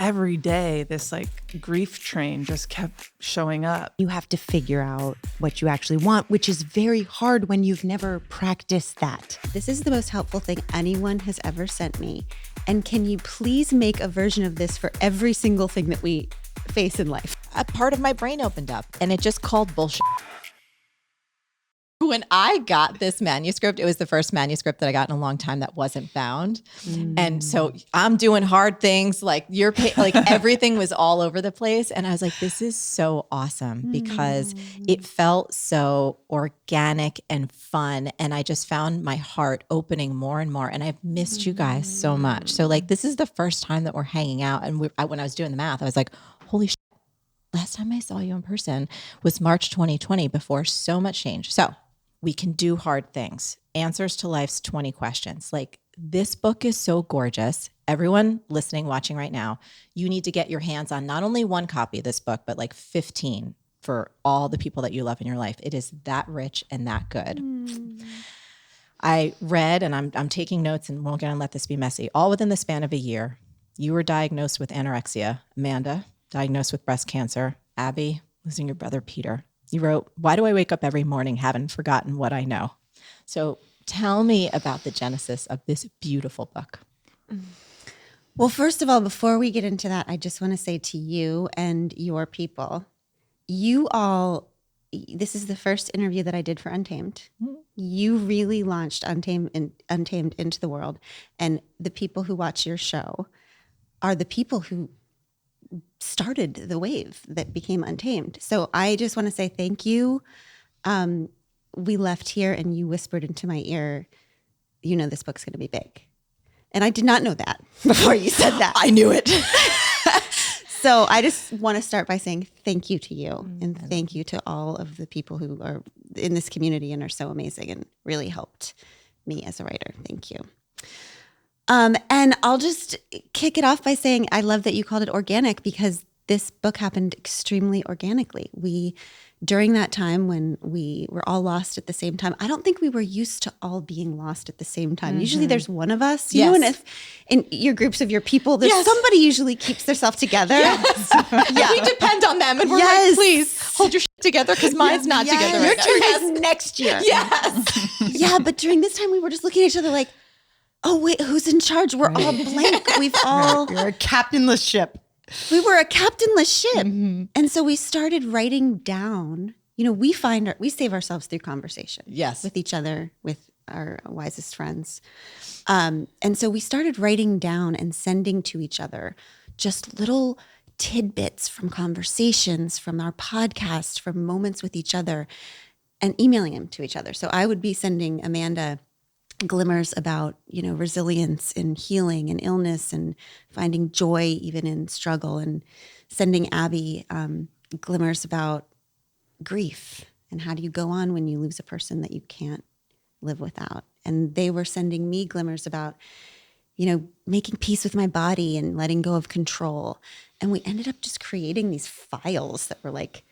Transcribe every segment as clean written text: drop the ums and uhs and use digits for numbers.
every day, this like grief train just kept showing up. You have to figure out what you actually want, which is very hard when you've never practiced that. This is the most helpful thing anyone has ever sent me. And can you please make a version of this for every single thing that we face in life? A part of my brain opened up and it just called bullshit. When I got this manuscript, it was the first manuscript that I got in a long time that wasn't bound. And so I'm doing hard things like everything was all over the place. And I was like, this is so awesome because it felt so organic and fun. And I just found my heart opening more and more. And I've missed you guys so much. So like, this is the first time that we're hanging out. And when I was doing the math, I was like, holy shit, last time I saw you in person was March 2020 before so much changed. So we can do hard things. Answers to life's 20 questions. Like, this book is so gorgeous. Everyone listening, watching right now, you need to get your hands on not only one copy of this book, but like 15 for all the people that you love in your life. It is that rich and that good. I read, and I'm taking notes, and we're going to let this be messy. All within the span of a year, you were diagnosed with anorexia. Amanda, diagnosed with breast cancer. Abby, losing your brother Peter. You wrote, why do I wake up every morning having forgotten what I know? So tell me about the genesis of this beautiful book. Well, first of all, before we get into that, I just want to say to you and your people, you all, this is the first interview that I did for Untamed. You really launched Untamed into the world. And the people who watch your show are the people who started the wave that became Untamed. So I just want to say thank you. We left here and you whispered into my ear, you know, this book's going to be big. And I did not know that before you said that. I knew it. So I just want to start by saying thank you to you and thank you to all of the people who are in this community and are so amazing and really helped me as a writer. Thank you. And I'll just kick it off by saying I love that you called it organic because this book happened extremely organically. During that time when we were all lost at the same time, I don't think we were used to all being lost at the same time. Usually there's one of us, you know, and if in your groups of your people, there's somebody usually keeps themselves together. We depend on them and we're like, please hold your shit together because mine's not together. Your turn is next year. Yeah, but during this time we were just looking at each other like, oh wait, who's in charge? We're all blank. You're a captainless ship. We were a captainless ship. And so we started writing down, you know, we save ourselves through conversation. Yes. With each other, with our wisest friends. And so we started writing down and sending to each other just little tidbits from conversations, from our podcast, from moments with each other, and emailing them to each other. So I would be sending Amanda glimmers about, you know, resilience and healing and illness and finding joy even in struggle, and sending Abby glimmers about grief and how do you go on when you lose a person that you can't live without. And they were sending me glimmers about, you know, making peace with my body and letting go of control. And we ended up just creating these files that were like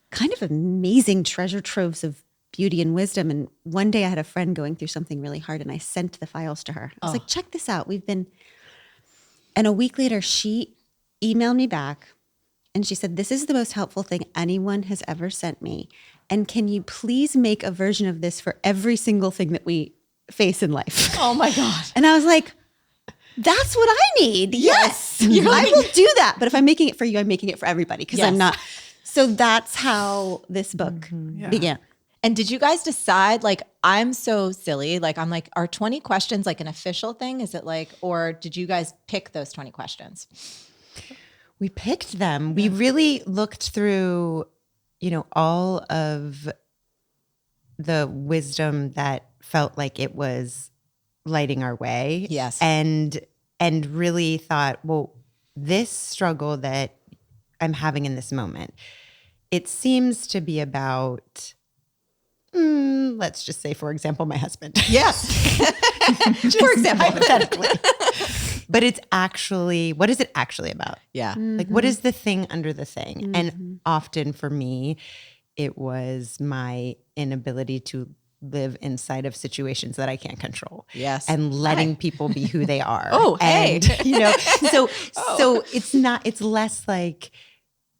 kind of amazing treasure troves of beauty and wisdom. And one day I had a friend going through something really hard and I sent the files to her. I was like, check this out. And a week later she emailed me back and she said, this is the most helpful thing anyone has ever sent me. And can you please make a version of this for every single thing that we face in life? Oh my God. And I was like, that's what I need. Yes. I will do that. But if I'm making it for you, I'm making it for everybody because I'm not. So that's how this book began. And did you guys decide, like, I'm so silly, like, I'm like, are 20 questions like an official thing? Is it like, or did you guys pick those 20 questions? We picked them. We really looked through, you know, all of the wisdom that felt like it was lighting our way. Yes. And really thought, well, this struggle that I'm having in this moment, it seems to be about, let's just say, for example, my husband. Yes. For example. Hypothetically. But it's actually, what is it actually about? Yeah. Like, what is the thing under the thing? And often for me, it was my inability to live inside of situations that I can't control. Yes. And letting people be who they are. Oh, hey. And, so it's less like,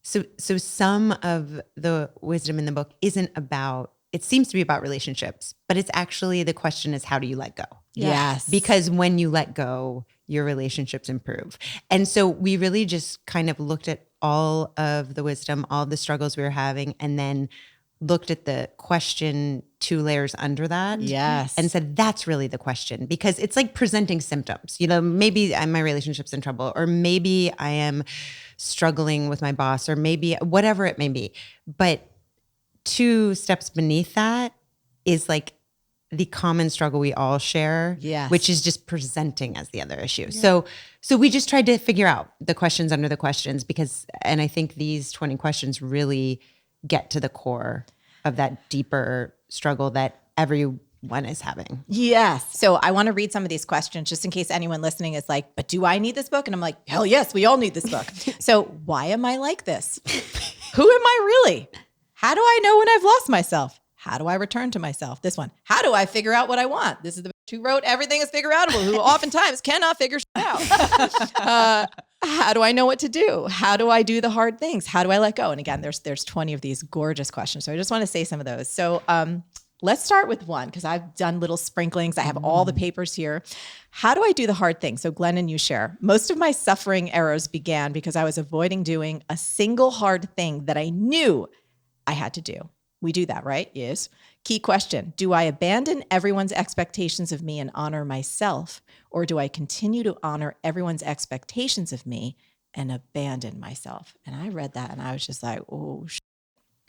so some of the wisdom in the book isn't about, it seems to be about relationships, but it's actually, the question is, how do you let go? Yes. Because when you let go, your relationships improve. And so we really just kind of looked at all of the wisdom, all of the struggles we were having, and then looked at the question 2 layers under that. Yes. And said, that's really the question, because it's like presenting symptoms. Maybe my relationship's in trouble, or maybe I am struggling with my boss, or maybe whatever it may be. But 2 steps beneath that is like the common struggle we all share, Yes. which is just presenting as the other issue. Yeah. So we just tried to figure out the questions under the questions, and I think these 20 questions really get to the core of that deeper struggle that everyone is having. Yes. So I want to read some of these questions just in case anyone listening is like, but do I need this book? And I'm like, hell yes, we all need this book. So why am I like this? Who am I really? How do I know when I've lost myself? How do I return to myself? This one. How do I figure out what I want? This is the bitch who wrote Everything is Figureoutable, who oftentimes cannot figure shit out. How do I know what to do? How do I do the hard things? How do I let go? And again, there's 20 of these gorgeous questions. So I just want to say some of those. So let's start with one, because I've done little sprinklings. I have all the papers here. How do I do the hard thing? So Glennon, you share. Most of my suffering arrows began because I was avoiding doing a single hard thing that I knew I had to do. We do that, right? Yes. Key question. Do I abandon everyone's expectations of me and honor myself? Or do I continue to honor everyone's expectations of me and abandon myself? And I read that and I was just like, oh,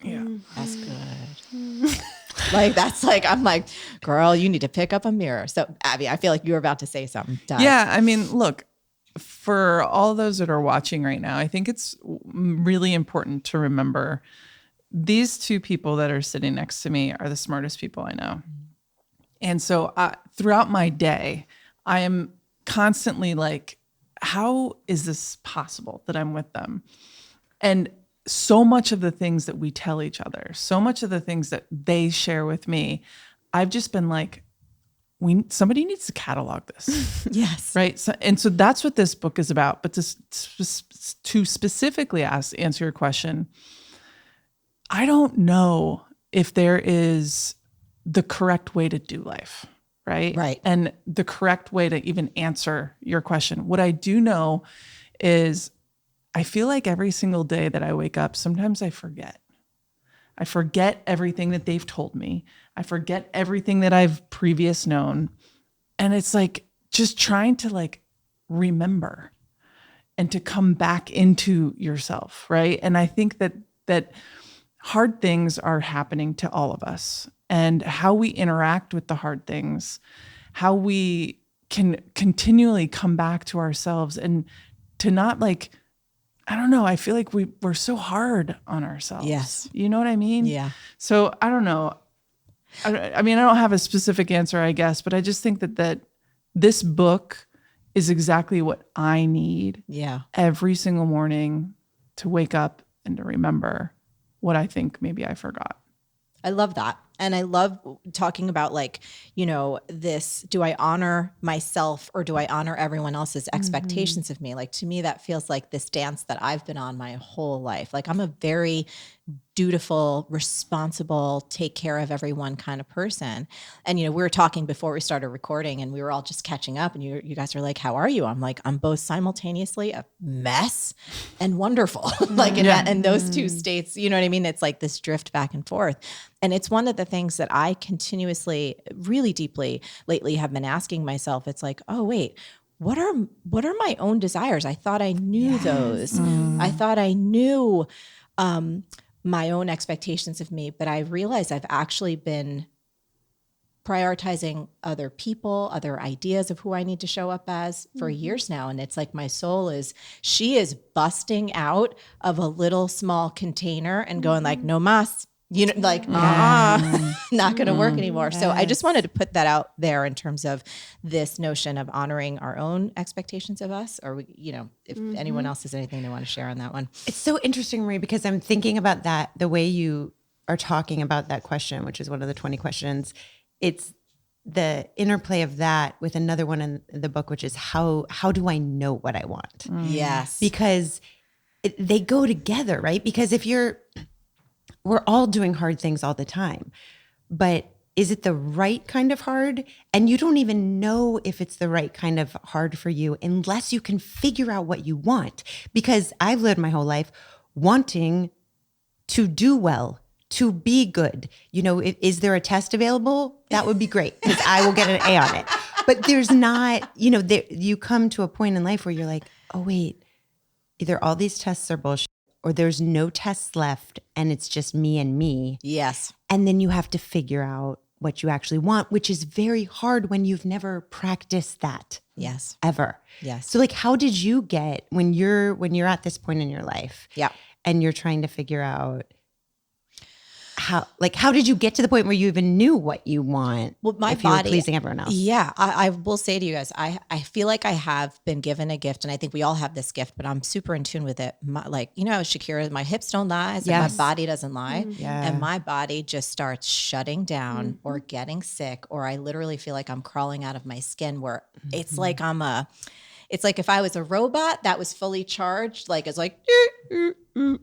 Yeah. that's good. I'm like, girl, you need to pick up a mirror. So Abby, I feel like you were about to say something. Dive. Yeah. I mean, look, for all those that are watching right now, I think it's really important to remember these 2 people that are sitting next to me are the smartest people I know. And so throughout my day, I am constantly like, how is this possible that I'm with them? And so much of the things that we tell each other, so much of the things that they share with me, I've just been like, somebody needs to catalog this. Yes. Right. So that's what this book is about. But to specifically answer your question, I don't know if there is the correct way to do life, right? Right. And the correct way to even answer your question. What I do know is I feel like every single day that I wake up, sometimes I forget. I forget everything that they've told me. I forget everything that I've previous known. And it's like just trying to like remember and to come back into yourself, right? And I think that hard things are happening to all of us, and how we interact with the hard things, how we can continually come back to ourselves and to not like, I don't know, I feel like we're so hard on ourselves. Yes. You know what I mean? Yeah. So I don't know. I mean, I don't have a specific answer, I guess, but I just think that this book is exactly what I need every single morning to wake up and to remember what I think maybe I forgot. I love that. And I love talking about like, this, do I honor myself or do I honor everyone else's expectations of me? Like, to me, that feels like this dance that I've been on my whole life. Like, I'm a very dutiful, responsible, take care of everyone kind of person. And, we were talking before we started recording and we were all just catching up and you guys were like, how are you? I'm like, I'm both simultaneously a mess and wonderful. Like in those 2 states, you know what I mean? It's like this drift back and forth. And it's one of the things that I continuously, really deeply lately have been asking myself. It's like, oh, wait, what are my own desires? I thought I knew those. I thought I knew my own expectations of me, but I realized I've actually been prioritizing other people, other ideas of who I need to show up as for years now. And it's like my soul she is busting out of a little small container and going like, no mas, not going to work anymore. Yes. So I just wanted to put that out there in terms of this notion of honoring our own expectations of us, or, if anyone else has anything they want to share on that one. It's so interesting, Marie, because I'm thinking about that, the way you are talking about that question, which is one of the 20 questions, it's the interplay of that with another one in the book, which is how do I know what I want? Yes. Because they go together, right? Because we're all doing hard things all the time, but is it the right kind of hard? And you don't even know if it's the right kind of hard for you unless you can figure out what you want. Because I've lived my whole life wanting to do well, to be good. You know, is there a test available? That would be great because I will get an A on it. But there's not, you know, you come to a point in life where you're like, oh, wait, either all these tests are bullshit or there's no tests left and it's just me and me. Yes. And then you have to figure out what you actually want, which is very hard when you've never practiced that. Yes. Ever. Yes. So like, how did you get when you're at this point in your life? Yeah. And you're trying to figure out how did you get to the point where you even knew what you want? Well, my if you were body, pleasing everyone else. Yeah. I will say to you guys, I feel like I have been given a gift, and I think we all have this gift, but I'm super in tune with it. Like, you know, Shakira, my hips don't lie, so Yes. my body doesn't lie. Yeah. And my body just starts shutting down or getting sick, or I literally feel like I'm crawling out of my skin where it's like it's like if I was a robot that was fully charged, like it's like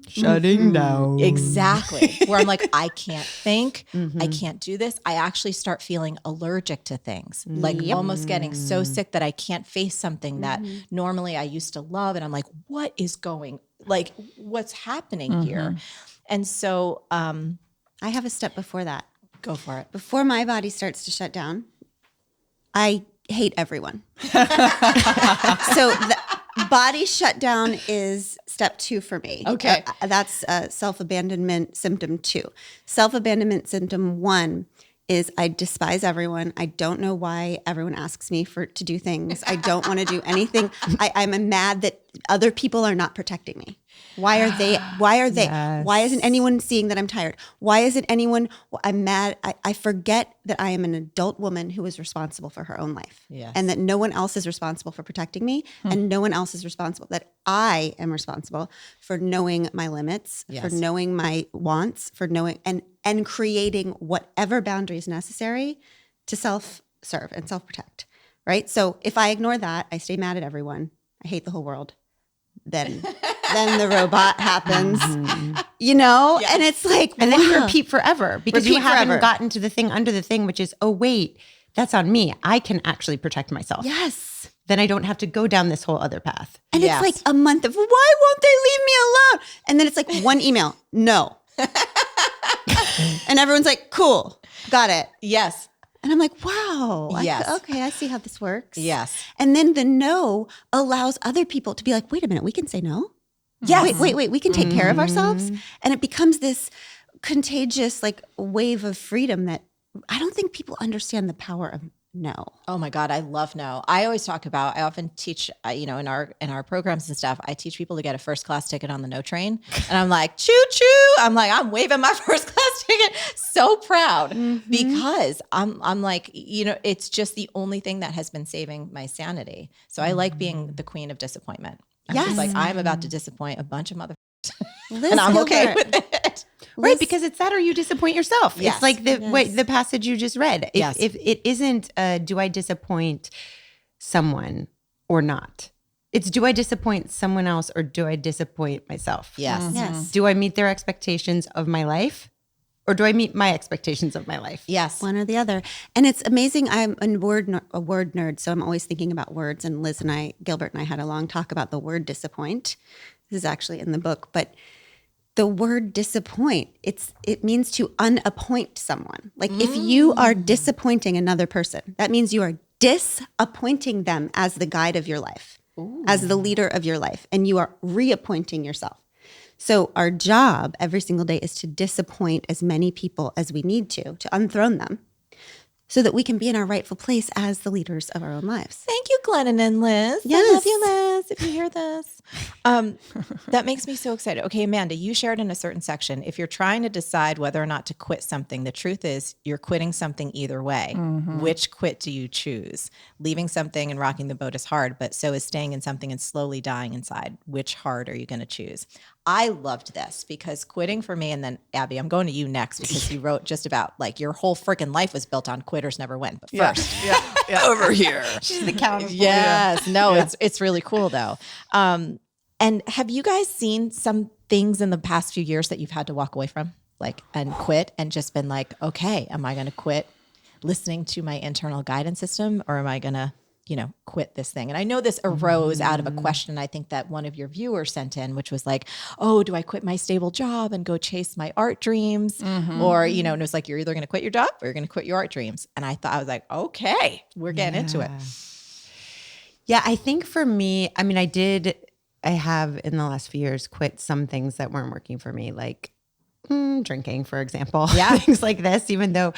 Shutting down. exactly where I'm like, I can't think, I can't do this. I actually start feeling allergic to things, like almost getting so sick that I can't face something that normally I used to love. And I'm like, what's happening here? And so I have a step before that. go for it. Before my body starts to shut down, I hate everyone. So the body shutdown is step 2 for me. Okay. That's self-abandonment symptom 2. Self-abandonment symptom 1 is I despise everyone. I don't know why everyone asks me to do things. I don't want to do anything. I'm mad that other people are not protecting me. Why are they? Yes. Why isn't anyone seeing that I'm tired? Why isn't anyone? I'm mad. I forget that I am an adult woman who is responsible for her own life. Yes. And that no one else is responsible for protecting me. And no one else is responsible. That I am responsible for knowing my limits, for Yes. knowing my wants, for knowing and creating whatever boundaries necessary to self-serve and self-protect. Right? So if I ignore that, I stay mad at everyone. I hate the whole world. Then the robot happens, you know? Yes. And it's like, And then you wow. repeat forever because you Repeat haven't forever. gotten to the thing under the thing, which is, oh, wait, that's on me. I can actually protect myself. Yes. Then I don't have to go down this whole other path. And Yes. it's like a month of, why won't they leave me alone? And then it's like one email, no. And everyone's like, cool, got it. Yes. And I'm like, wow. Yes. Okay, I see how this works. Yes. And then the no allows other people to be like, wait a minute, we can say no? Yes. Wait, we can take care of ourselves. And it becomes this contagious like wave of freedom that I don't think people understand the power of no. Oh my God, I love no. I always talk about, I often teach, in our programs and stuff, I teach people to get a first class ticket on the no train. And I'm like, choo choo. I'm like, I'm waving my first class ticket. So proud because I'm like, it's just the only thing that has been saving my sanity. So I like being the queen of disappointment. I'm just Yes. like, I'm about to disappoint a bunch of motherfuckers. Liz And I'm okay Gilbert. with it. Right, because it's that or you disappoint yourself. Yes. It's like the passage you just read. Yes. If it isn't, do I disappoint someone or not? It's do I disappoint someone else or do I disappoint myself? Yes. Yes. Do I meet their expectations of my life or do I meet my expectations of my life? Yes. One or the other. And it's amazing. I'm a word nerd, so I'm always thinking about words. And Liz and I, Gilbert and I had a long talk about the word disappoint. This is actually in the book, but the word disappoint, it means to unappoint someone. Like if you are disappointing another person, that means you are disappointing them as the guide of your life, as the leader of your life, and you are reappointing yourself. So our job every single day is to disappoint as many people as we need to unthrone them so that we can be in our rightful place as the leaders of our own lives. Thank you, Glennon and Liz. I Yes. love you, Liz, if you hear this. That makes me so excited. Okay, Amanda, you shared in a certain section, if you're trying to decide whether or not to quit something, the truth is you're quitting something either way. Which quit do you choose? Leaving something and rocking the boat is hard, but so is staying in something and slowly dying inside. Which hard are you going to choose? I loved this because quitting for me, and then Abby, I'm going to you next because you wrote just about like your whole freaking life was built on quitting. quitters never win, but first Yeah. over here. She's accountable. Yes. No, it's really cool though. And have you guys seen some things in the past few years that you've had to walk away from, like, and quit and just been like, okay, am I going to quit listening to my internal guidance system, or am I going to, quit this thing? And I know this arose out of a question I think that one of your viewers sent in, which was like, oh, do I quit my stable job and go chase my art dreams? Or, and it was like, you're either going to quit your job or you're going to quit your art dreams. And I was like, okay, we're getting into it. Yeah, I think for me, I mean, I have in the last few years quit some things that weren't working for me, like drinking, for example. Yeah. Things like this, even though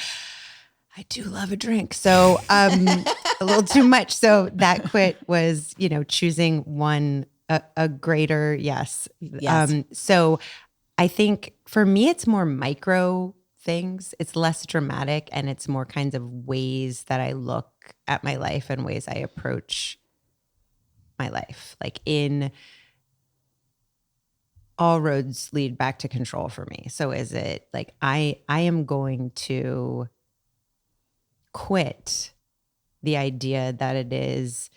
I do love a drink. So a little too much. So that quit was, choosing a greater yes. So I think for me, it's more micro things. It's less dramatic, and it's more kinds of ways that I look at my life and ways I approach my life. Like in all roads lead back to control for me. So is it like I am going to quit the idea that it is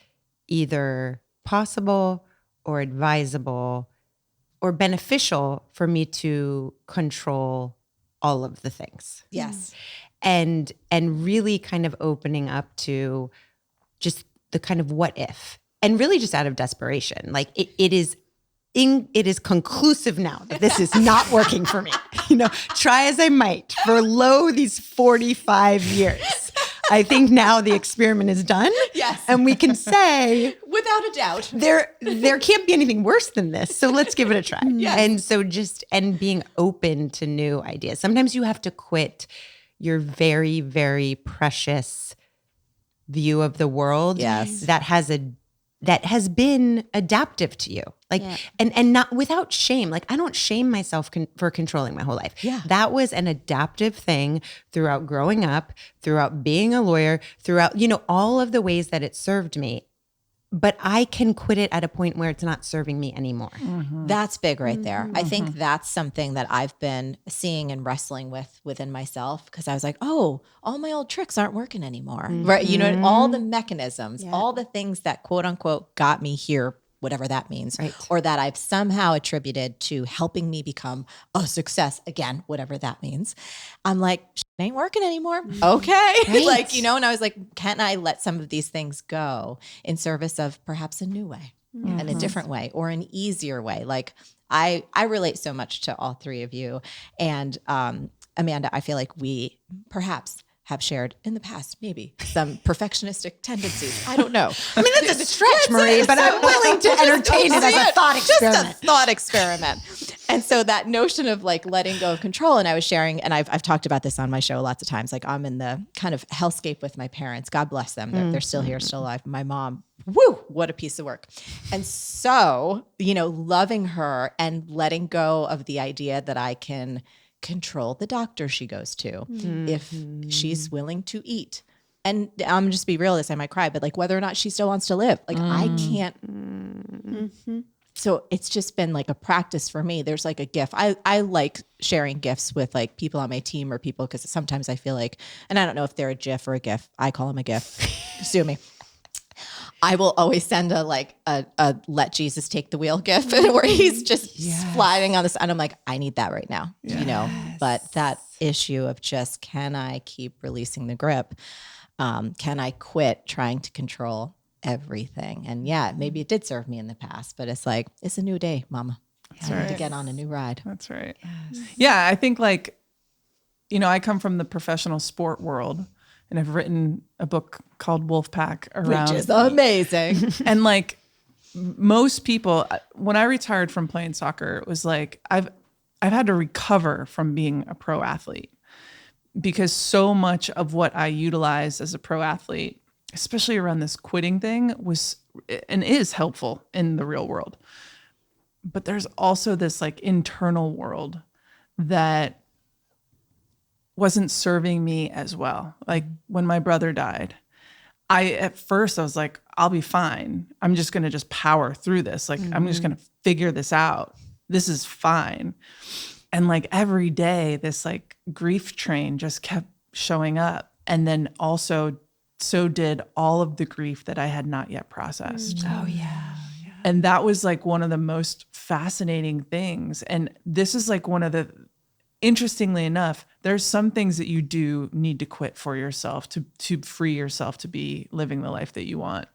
either possible or advisable or beneficial for me to control all of the things. Yes. And really kind of opening up to just the kind of what if, and really just out of desperation. Like it is conclusive now that this is not working for me. Try as I might for these 45 years. I think now the experiment is done. Yes. And we can say, without a doubt, there can't be anything worse than this. So let's give it a try. Yes. And so and being open to new ideas. Sometimes you have to quit your very, very precious view of the world. Yes. that has been adaptive to you. Like, and not without shame. Like, I don't shame myself for controlling my whole life. Yeah. That was an adaptive thing throughout growing up, throughout being a lawyer, throughout, all of the ways that it served me. But I can quit it at a point where it's not serving me anymore. That's big right there. I think that's something that I've been seeing and wrestling with within myself, because I was like, oh, all my old tricks aren't working anymore. Right. All the mechanisms, all the things that quote unquote got me here, whatever that means, or that I've somehow attributed to helping me become a success, again, whatever that means. I'm like, it ain't working anymore. Okay. And I was like, can't I let some of these things go in service of perhaps a new way and a different way or an easier way? Like I relate so much to all three of you. And Amanda, I feel like we perhaps have shared in the past, maybe some perfectionistic tendencies. I don't know. I mean, that's a stretch, Marie, but I'm willing to entertain it as a thought experiment. Just a thought experiment. And so that notion of like letting go of control, and I was sharing, and I've talked about this on my show lots of times, like I'm in the kind of hellscape with my parents. God bless them. They're still here, still alive. My mom, woo, what a piece of work. And so, loving her and letting go of the idea that I can control the doctor she goes to if she's willing to eat. And I'm just be real, I might cry, but like whether or not she still wants to live, like I can't. So it's just been like a practice for me. There's like a gift. I like sharing gifts with like people on my team or people, because sometimes I feel like, and I don't know if they're a GIF or a GIF. I call them a GIF. Sue me. I will always send a let Jesus take the wheel GIF where he's just sliding on this. And I'm like, I need that right now, but that issue of just, can I keep releasing the grip? Can I quit trying to control everything? And maybe it did serve me in the past, but it's like, it's a new day, mama. I need to get on a new ride. That's right. Yes. Yeah. I think like, I come from the professional sport world, and I've written a book called Wolfpack around, which is amazing. And like most people, when I retired from playing soccer, it was like, I've had to recover from being a pro athlete, because so much of what I utilized as a pro athlete, especially around this quitting thing, was and is helpful in the real world. But there's also this like internal world that wasn't serving me as well. Like when my brother died, at first I was like, I'll be fine. I'm just going to just power through this. Like, I'm just going to figure this out. This is fine. And like every day, this like grief train just kept showing up. And then also so did all of the grief that I had not yet processed. Oh yeah. And that was like one of the most fascinating things. And this is like one of the, interestingly enough, there's some things that you do need to quit for yourself to free yourself to be living the life that you want.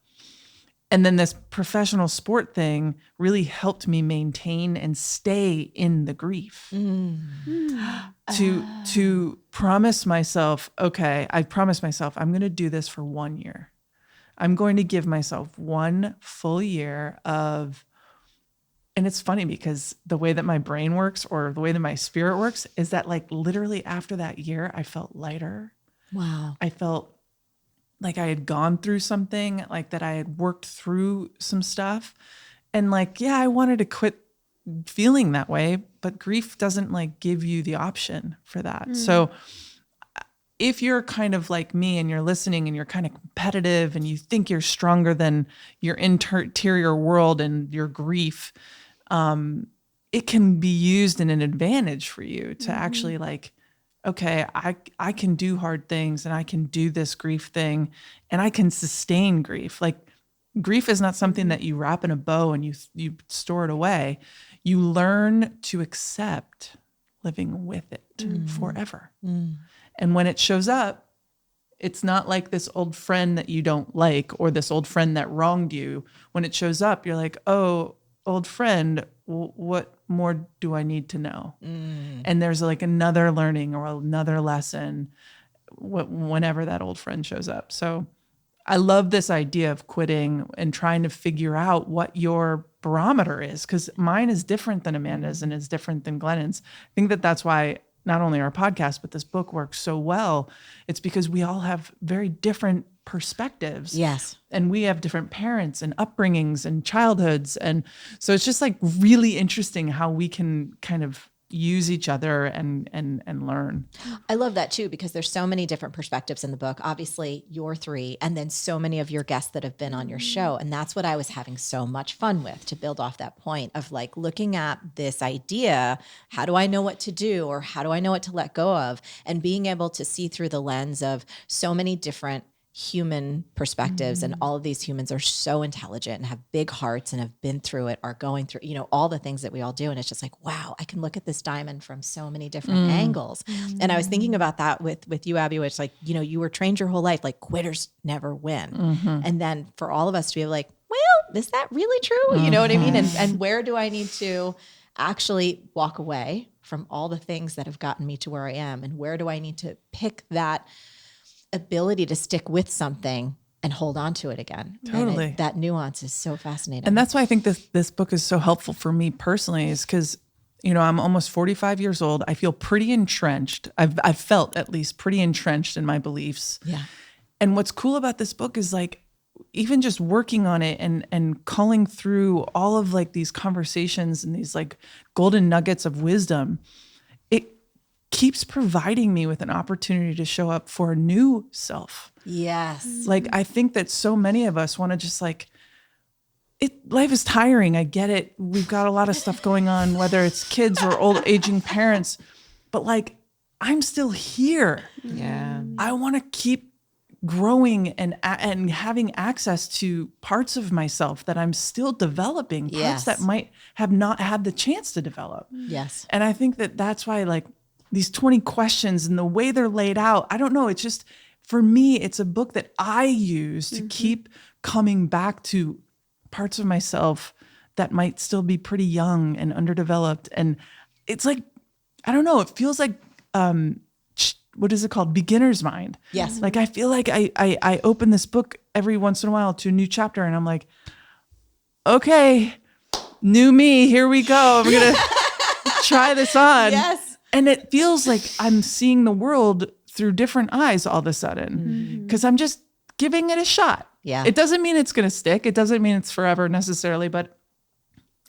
And then this professional sport thing really helped me maintain and stay in the grief. To promise myself, okay, I promised myself I'm going to do this for 1 year. I'm going to give myself 1 full year of, and it's funny because the way that my brain works or the way that my spirit works is that like literally after that year, I felt lighter. Wow. I felt like I had gone through something, like that I had worked through some stuff. And like, yeah, I wanted to quit feeling that way, but grief doesn't like give you the option for that. So if you're kind of like me and you're listening and you're kind of competitive and you think you're stronger than your interior world and your grief, it can be used in an advantage for you to actually like, okay, I can do hard things and I can do this grief thing and I can sustain grief. Like grief is not something that you wrap in a bow and you store it away. You learn to accept living with it forever. And when it shows up, it's not like this old friend that you don't like or this old friend that wronged you. When it shows up, you're like, oh, old friend, what more do I need to know? And there's like another learning or another lesson whenever that old friend shows up. So I love this idea of quitting and trying to figure out what your barometer is, because mine is different than Amanda's and is different than Glennon's. I think that that's why not only our podcast, but this book works so well. It's because we all have very different perspectives. Yes. And we have different parents and upbringings and childhoods. And so it's just like really interesting how we can kind of use each other and learn. I love that too, because there's so many different perspectives in the book. Obviously, your 3, and then so many of your guests that have been on your show. And that's what I was having so much fun with, to build off that point of like looking at this idea, how do I know what to do, or how do I know what to let go of? And being able to see through the lens of so many different human perspectives. And all of these humans are so intelligent and have big hearts and have been through it, are going through, all the things that we all do. And it's just like, wow, I can look at this diamond from so many different angles. And I was thinking about that with you, Abby, which like, you were trained your whole life, like quitters never win. And then for all of us to be like, well, is that really true? You know what I mean? And where do I need to actually walk away from all the things that have gotten me to where I am? And where do I need to pick that ability to stick with something and hold on to it again? Totally. And that nuance is so fascinating. And that's why I think this book is so helpful for me personally, is because, I'm almost 45 years old. I feel pretty entrenched. I've felt at least pretty entrenched in my beliefs. Yeah. And what's cool about this book is like, even just working on it and culling through all of like these conversations and these like golden nuggets of wisdom, it keeps providing me with an opportunity to show up for a new self. Yes. Like, I think that so many of us want to just like, life is tiring. I get it. We've got a lot of stuff going on, whether it's kids or old aging parents, but like, I'm still here. Yeah. I want to keep growing and having access to parts of myself that I'm still developing, parts Yes. that might have not had the chance to develop. Yes. And I think that that's why like these 20 questions and the way they're laid out, I don't know. It's just, for me, it's a book that I use to keep coming back to parts of myself that might still be pretty young and underdeveloped. And it's like, I don't know, it feels like, what is it called? Beginner's mind. Yes. Like, I feel like I open this book every once in a while to a new chapter and I'm like, okay, new me, here we go. I'm going to try this on. Yes. And it feels like I'm seeing the world through different eyes all of a sudden, because I'm just giving it a shot. Yeah. It doesn't mean it's going to stick. It doesn't mean it's forever necessarily, but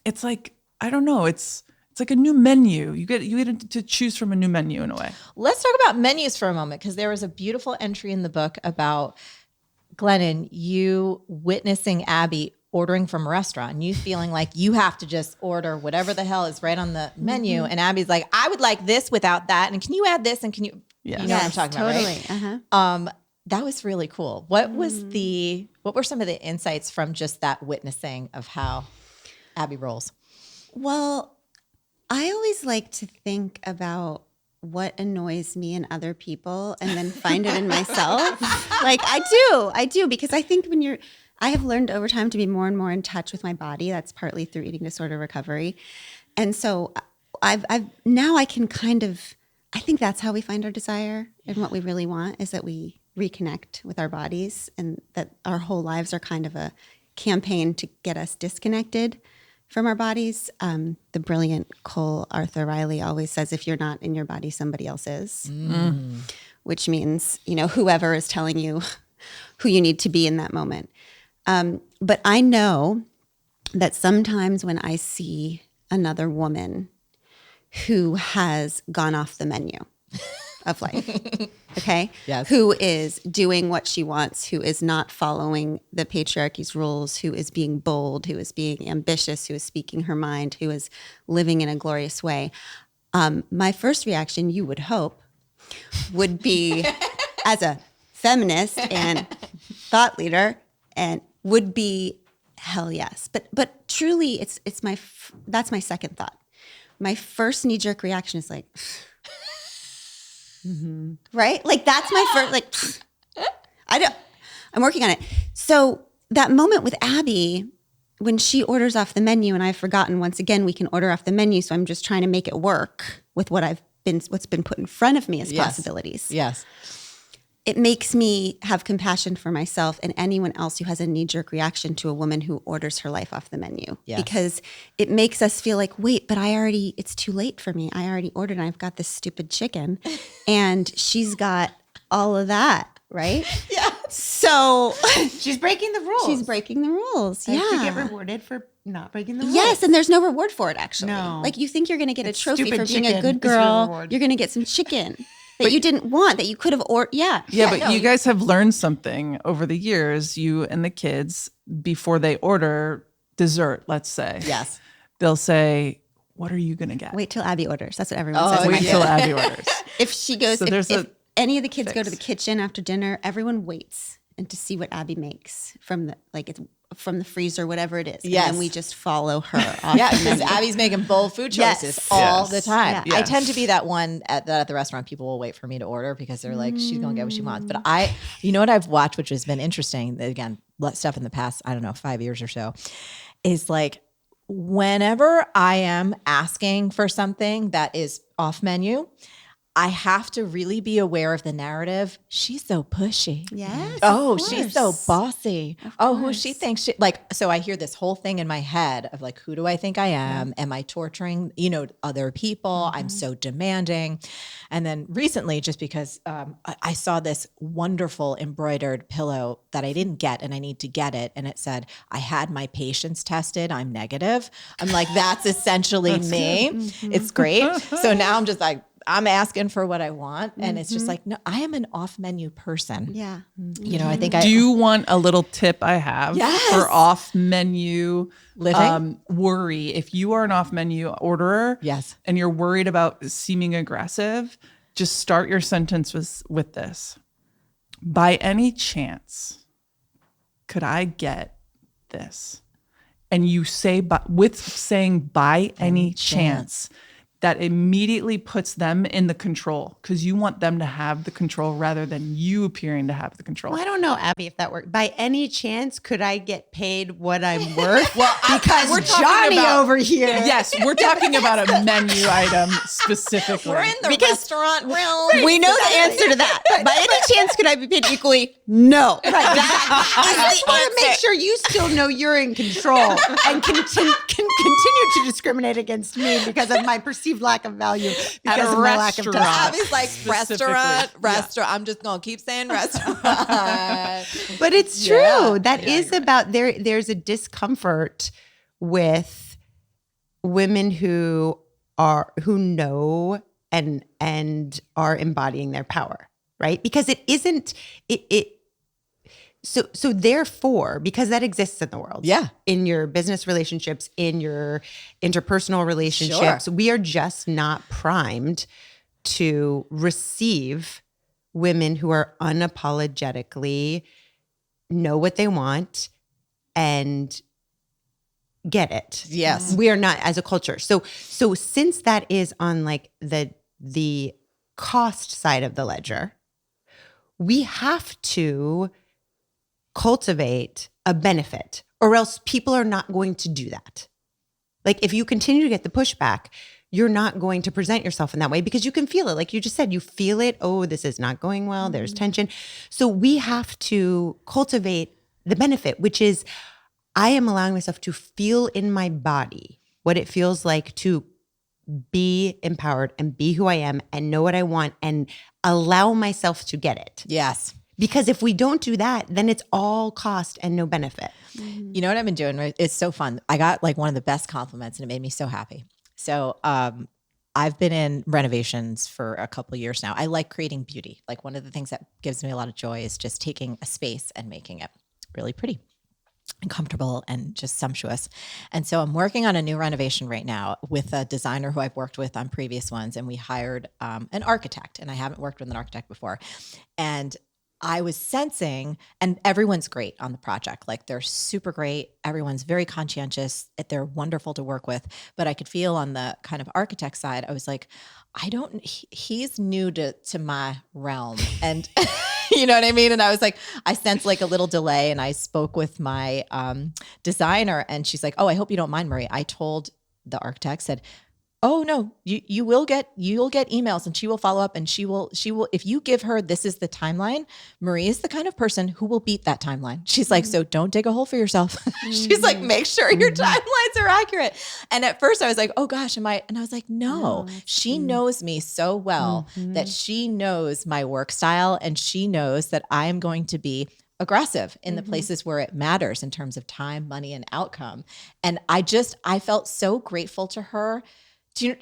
it's like, I don't know. It's like a new menu. You get to choose from a new menu in a way. Let's talk about menus for a moment, because there was a beautiful entry in the book about Glennon, you witnessing Abby ordering from a restaurant and you feeling like you have to just order whatever the hell is right on the menu. And Abby's like, I would like this without that. And can you add this? And can you, Yes. You know what I'm talking totally. about, right? Uh-huh. That was really cool. What were some of the insights from just that witnessing of how Abby rolls? Well, I always like to think about what annoys me in other people and then find it in myself. Like I do, because I think I have learned over time to be more and more in touch with my body. That's partly through eating disorder recovery. And so now I can I think that's how we find our desire and what we really want is that we reconnect with our bodies, and that our whole lives are kind of a campaign to get us disconnected from our bodies. The brilliant Cole Arthur Riley always says, if you're not in your body, somebody else is, which means, whoever is telling you who you need to be in that moment. But I know that sometimes when I see another woman who has gone off the menu of life, okay? Yes. Who is doing what she wants, who is not following the patriarchy's rules, who is being bold, who is being ambitious, who is speaking her mind, who is living in a glorious way. My first reaction, you would hope, would be as a feminist and thought leader, and would be hell yes. But truly, that's my second thought. My first knee-jerk reaction is like, right? Like that's my first, I'm working on it. So that moment with Abby, when she orders off the menu, and I've forgotten, once again, we can order off the menu. So I'm just trying to make it work with what's been put in front of me as possibilities. Yes. It makes me have compassion for myself and anyone else who has a knee-jerk reaction to a woman who orders her life off the menu. Yes. Because it makes us feel like, wait, but it's too late for me. I already ordered and I've got this stupid chicken and she's got all of that, right? Yeah. So She's breaking the rules. she's breaking the rules. And Yeah. she get rewarded for not breaking the rules. Yes, and there's no reward for it, actually. No. Like you think you're going to get a It's trophy stupid for being a chicken good is your girl. reward. You're going to get some chicken that you didn't want, that you could have ordered. Yeah. Yeah, but you guys have learned something over the years, you and the kids, before they order dessert, let's say. Yes. They'll say, what are you going to get? Wait till Abby orders. That's what everyone says. Wait till Abby orders. If she goes, So there's if a any of the kids go to fix. the kitchen after dinner, everyone waits and to see what Abby makes from the freezer, whatever it is. Yes. And then we just follow her off Yeah, the because menu. Abby's making bold food choices Yes. all Yes. the time. Yeah. I Yes. tend to be that one at the restaurant. People will wait for me to order because they're like, she's going to get what she wants. But you know what I've watched, which has been interesting, again, stuff in the past, I don't know, 5 years or so, is like whenever I am asking for something that is off menu, I have to really be aware of the narrative. She's so pushy. Yes. Oh, of she's so course. bossy. Oh, who she thinks she so I hear this whole thing in my head of like, who do I think I am? Am I torturing, other people? I'm so demanding. And then recently, just because I saw this wonderful embroidered pillow that I didn't get and I need to get it. And it said, I had my patience tested. I'm negative. I'm like, that's essentially me. It's great. So now I'm just like, I'm asking for what I want. And it's just like, no, I am an off menu person. Yeah. I think Do you want a little tip I have Yes. for off menu Living? worry? If you are an off menu orderer, Yes. and you're worried about seeming aggressive, just start your sentence with this. By any chance, could I get this? And you say, with saying by any chance, that immediately puts them in the control, because you want them to have the control rather than you appearing to have the control. Well, I don't know, Abby, if that worked. By any chance, could I get paid what I'm worth? Well, because we're talking Johnny about- over here. Yes, we're talking about a menu item specifically. We're in the restaurant realm. We know the answer to that. By any chance, could I be paid equally? No. Right. I just want to make sure you still know you're in control and can continue to discriminate against me because of my perceived lack of value because of my lack of restaurant. time. Abby's like Specifically. restaurant. I'm just gonna keep saying restaurant. But it's true. Yeah. That is about there's a discomfort with women who know and are embodying their power, right? Because it isn't so therefore, because that exists in the world. Yeah. In your business relationships, in your interpersonal relationships, we are just not primed to receive women who are unapologetically know what they want and get it. Yes. We are not as a culture. So since that is on like the cost side of the ledger, we have to cultivate a benefit, or else people are not going to do that. Like if you continue to get the pushback, you're not going to present yourself in that way because you can feel it. Like you just said, you feel it. Oh, this is not going well. There's tension. So we have to cultivate the benefit, which is I am allowing myself to feel in my body what it feels like to be empowered and be who I am and know what I want and allow myself to get it. Yes. Because if we don't do that, then it's all cost and no benefit. You know what I've been doing? Right? It's so fun. I got like one of the best compliments and it made me so happy. So I've been in renovations for a couple of years now. I like creating beauty. Like one of the things that gives me a lot of joy is just taking a space and making it really pretty and comfortable and just sumptuous. And so I'm working on a new renovation right now with a designer who I've worked with on previous ones. And we hired an architect, and I haven't worked with an architect before. And I was sensing, and everyone's great on the project. Like they're super great. Everyone's very conscientious. They're wonderful to work with. But I could feel on the kind of architect side, I was like, he's new to my realm. And you know what I mean? And I was like, I sensed like a little delay, and I spoke with my designer, and she's like, oh, I hope you don't mind, Marie. I told the architect, said, oh no, you'll get emails and she will follow up, and she will, if you give her, this is the timeline, Marie is the kind of person who will beat that timeline. She's like, so don't dig a hole for yourself. She's like, make sure your timelines are accurate. And at first I was like, oh gosh, and I was like, no, she knows me so well that she knows my work style, and she knows that I am going to be aggressive in the places where it matters in terms of time, money, and outcome. And I felt so grateful to her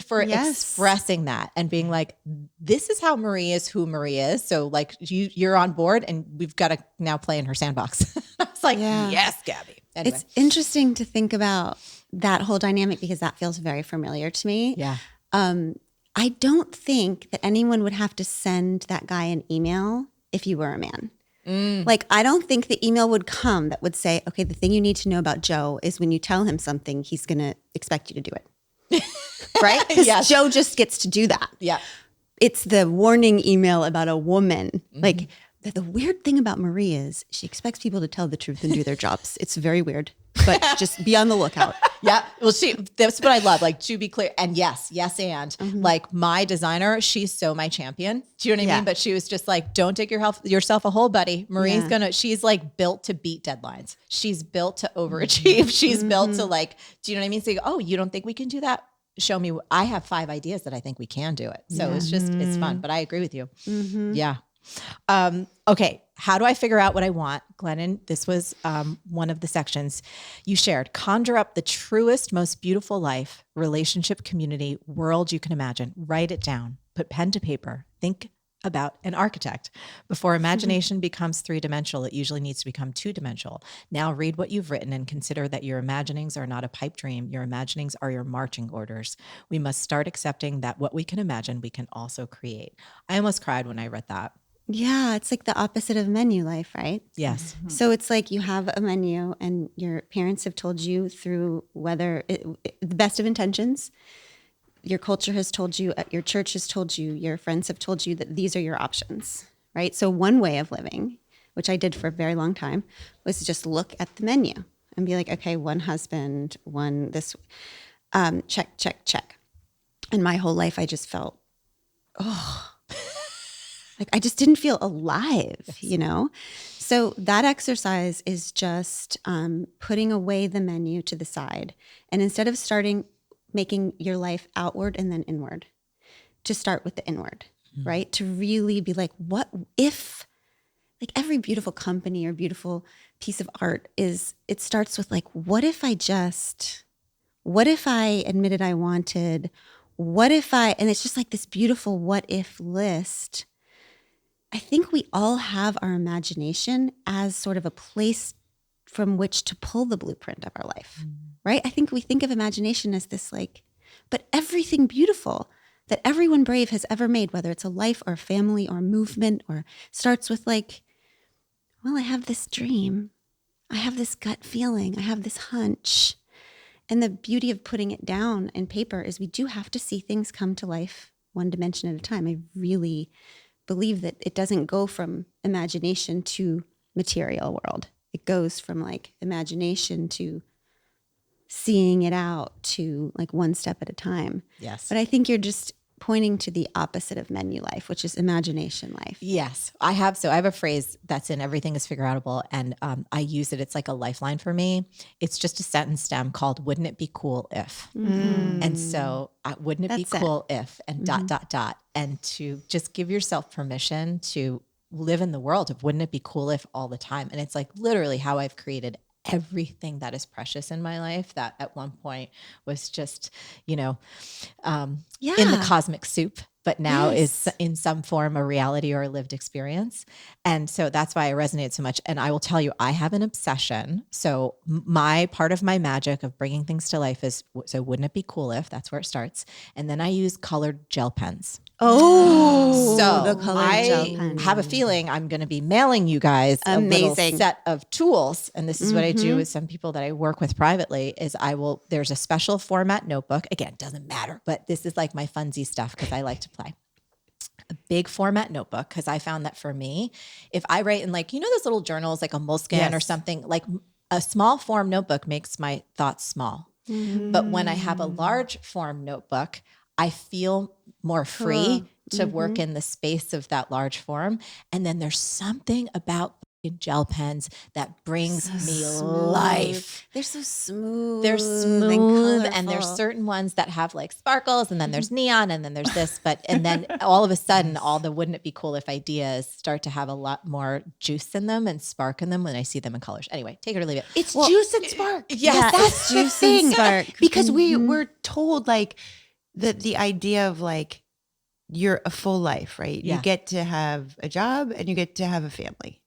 for expressing that and being like, this is how Marie is who Marie is. So like you're on board, and we've got to now play in her sandbox. I was like, yes, Gabby. Anyway. It's interesting to think about that whole dynamic because that feels very familiar to me. Yeah. I don't think that anyone would have to send that guy an email if you were a man. Like, I don't think the email would come that would say, okay, the thing you need to know about Joe is when you tell him something, he's going to expect you to do it. Right? Because Joe just gets to do that. Yeah. It's the warning email about a woman. Like the weird thing about Marie is she expects people to tell the truth and do their jobs. It's very weird, but just be on the lookout. Yeah. Well, that's what I love. Like, to be clear. And yes. And like my designer, she's so my champion. Do you know what I mean? But she was just like, don't dig yourself a hole, buddy. Marie's she's like built to beat deadlines. She's built to overachieve. She's built to like, do you know what I mean? So, oh, you don't think we can do that? Show me. I have 5 ideas that I think we can do it. So it's fun, but I agree with you. Yeah. Okay. How do I figure out what I want? Glennon, this was one of the sections you shared. Conjure up the truest, most beautiful life, relationship, community, world you can imagine. Write it down. Put pen to paper. Think about an architect. Before imagination becomes 3-dimensional, it usually needs to become 2-dimensional. Now read what you've written and consider that your imaginings are not a pipe dream. Your imaginings are your marching orders. We must start accepting that what we can imagine, we can also create. I almost cried when I read that. Yeah, it's like the opposite of menu life, right? Yes. So it's like you have a menu and your parents have told you through the best of intentions. Your culture has told you, your church has told you, your friends have told you that these are your options, right? So one way of living, which I did for a very long time, was to just look at the menu and be like, okay, one husband, one this, check, check, check. And my whole life I just felt, like I just didn't feel alive, you know? So that exercise is just putting away the menu to the side. And instead of making your life outward and then inward, to start with the inward, right? To really be like, what if, like every beautiful company or beautiful piece of art it starts with like, what if I admitted I wanted, and it's just like this beautiful what if list. I think we all have our imagination as sort of a place from which to pull the blueprint of our life, right? I think we think of imagination as this like, but everything beautiful that everyone brave has ever made, whether it's a life or a family or a movement, or starts with like, well, I have this dream. I have this gut feeling. I have this hunch. And the beauty of putting it down in paper is we do have to see things come to life one dimension at a time. I really believe that it doesn't go from imagination to material world. It goes from like imagination to seeing it out to like one step at a time. Yes. But I think you're just pointing to the opposite of menu life, which is imagination life. Yes, I have. So I have a phrase that's in Everything is Figureoutable, and I use it. It's like a lifeline for me. It's just a sentence stem called, wouldn't it be cool if? And so wouldn't it be cool if, and ... And to just give yourself permission to live in the world of wouldn't it be cool if all the time. And it's like literally how I've created everything that is precious in my life that at one point was just, in the cosmic soup, but now is in some form a reality or a lived experience. And so that's why I resonate so much. And I will tell you, I have an obsession. So my part of my magic of bringing things to life is, so wouldn't it be cool if, that's where it starts. And then I use colored gel pens. Oh, So the colored gel pen. I have a feeling I'm going to be mailing you guys a little set of tools. And this is what I do with some people that I work with privately is there's a special format notebook. Again, doesn't matter, but this is like my funsy stuff because I like to play. A big format notebook, because I found that for me, if I write in like, those little journals, like a Moleskine or something, like a small form notebook makes my thoughts small. But when I have a large form notebook, I feel more free to work in the space of that large form. And then there's something about gel pens that brings me life. They're so smooth. They're smooth, and there's certain ones that have like sparkles, and then there's neon, and then there's this. And then all of a sudden, all the wouldn't it be cool if ideas start to have a lot more juice in them and spark in them when I see them in colors. Anyway, take it or leave it. It's juice and spark. Yes, that's the thing. Spark. Because we're told like the idea of like you're a full life, right? Yeah. You get to have a job and you get to have a family.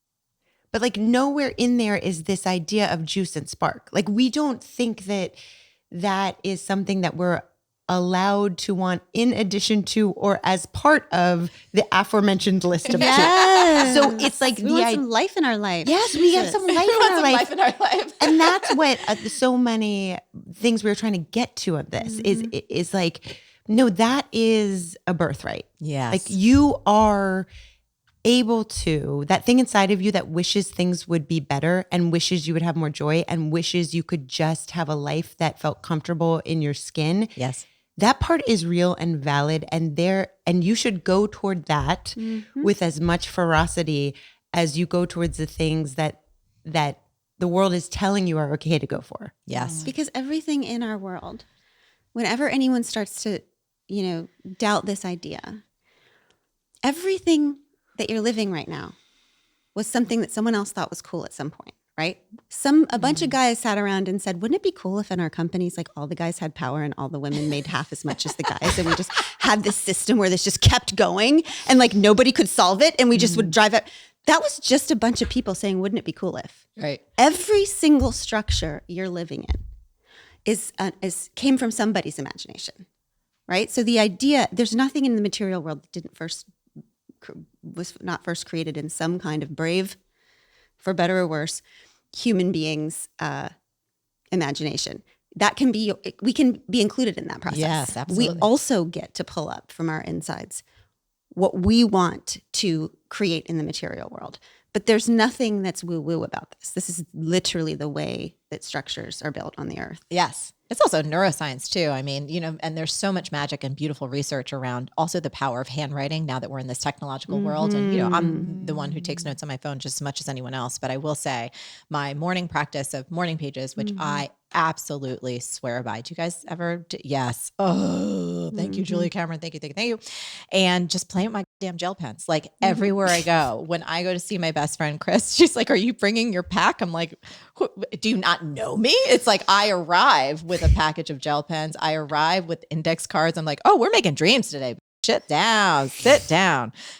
But like nowhere in there is this idea of juice and spark. Like we don't think that is something that we're allowed to want in addition to or as part of the aforementioned list of yes. So it's like we want some life in our life. Yes, we have some life in our life. And that's what so many things we were trying to get to of this is like, no, that is a birthright. Yes. Like you are able to, that thing inside of you that wishes things would be better and wishes you would have more joy and wishes you could just have a life that felt comfortable in your skin. Yes. That part is real and valid, and you should go toward that with as much ferocity as you go towards the things that the world is telling you are okay to go for. Yes. Because everything in our world, whenever anyone starts to, doubt this idea, everything that you're living right now was something that someone else thought was cool at some point, right? A bunch of guys sat around and said, wouldn't it be cool if in our companies, like all the guys had power and all the women made half as much as the guys, and we just had this system where this just kept going and like nobody could solve it, and we just would drive it. That was just a bunch of people saying, wouldn't it be cool if? Right. Every single structure you're living in came from somebody's imagination, right? So the idea, there's nothing in the material world that was not first created in some kind of brave, for better or worse, human beings' imagination. We can be included in that process. Yes, absolutely. We also get to pull up from our insides what we want to create in the material world. But there's nothing that's woo-woo about this. This is literally the way that structures are built on the earth. Yes. It's also neuroscience too. I mean, and there's so much magic and beautiful research around also the power of handwriting now that we're in this technological world. And, I'm the one who takes notes on my phone just as much as anyone else. But I will say my morning practice of morning pages, which I absolutely swear by. Do you guys ever? Yes. Oh, thank you, Julia Cameron. Thank you. And just playing with my damn gel pens, like everywhere I go. When I go to see my best friend, Chris, she's like, are you bringing your pack? I'm like, do you not know me? It's like, I arrive with a package of gel pens. I arrive with index cards. I'm like, oh, we're making dreams today. Sit down.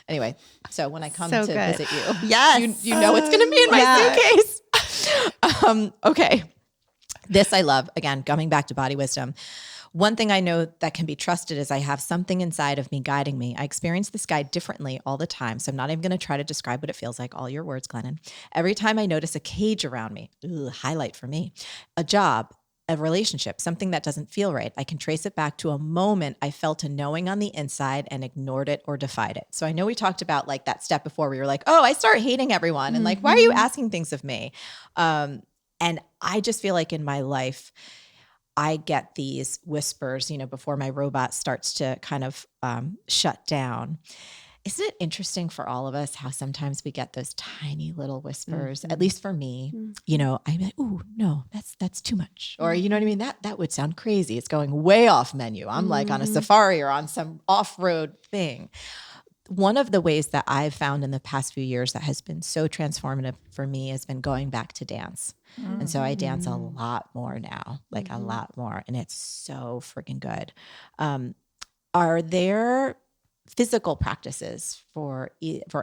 Anyway, so when I come to visit you, yes, you know what's going to be in my suitcase. Okay. This I love. Again, coming back to body wisdom. One thing I know that can be trusted is I have something inside of me guiding me. I experience this guide differently all the time. So I'm not even going to try to describe what it feels like. All your words, Glennon. Every time I notice a cage around me, highlight for me, a job, a relationship, something that doesn't feel right, I can trace it back to a moment I felt a knowing on the inside and ignored it or defied it. So I know we talked about like that step before where you're like, oh, I start hating everyone. And like, why are you asking things of me? And I just feel like in my life, I get these whispers, before my robot starts to kind of shut down. Isn't it interesting for all of us how sometimes we get those tiny little whispers, at least for me, I'm like, oh, no, that's too much. Or, you know what I mean? That would sound crazy. It's going way off menu. I'm like on a safari or on some off-road thing. One of the ways that I've found in the past few years that has been so transformative for me has been going back to dance. And so I dance a lot more now, like a lot more. And it's so freaking good. Are there physical practices for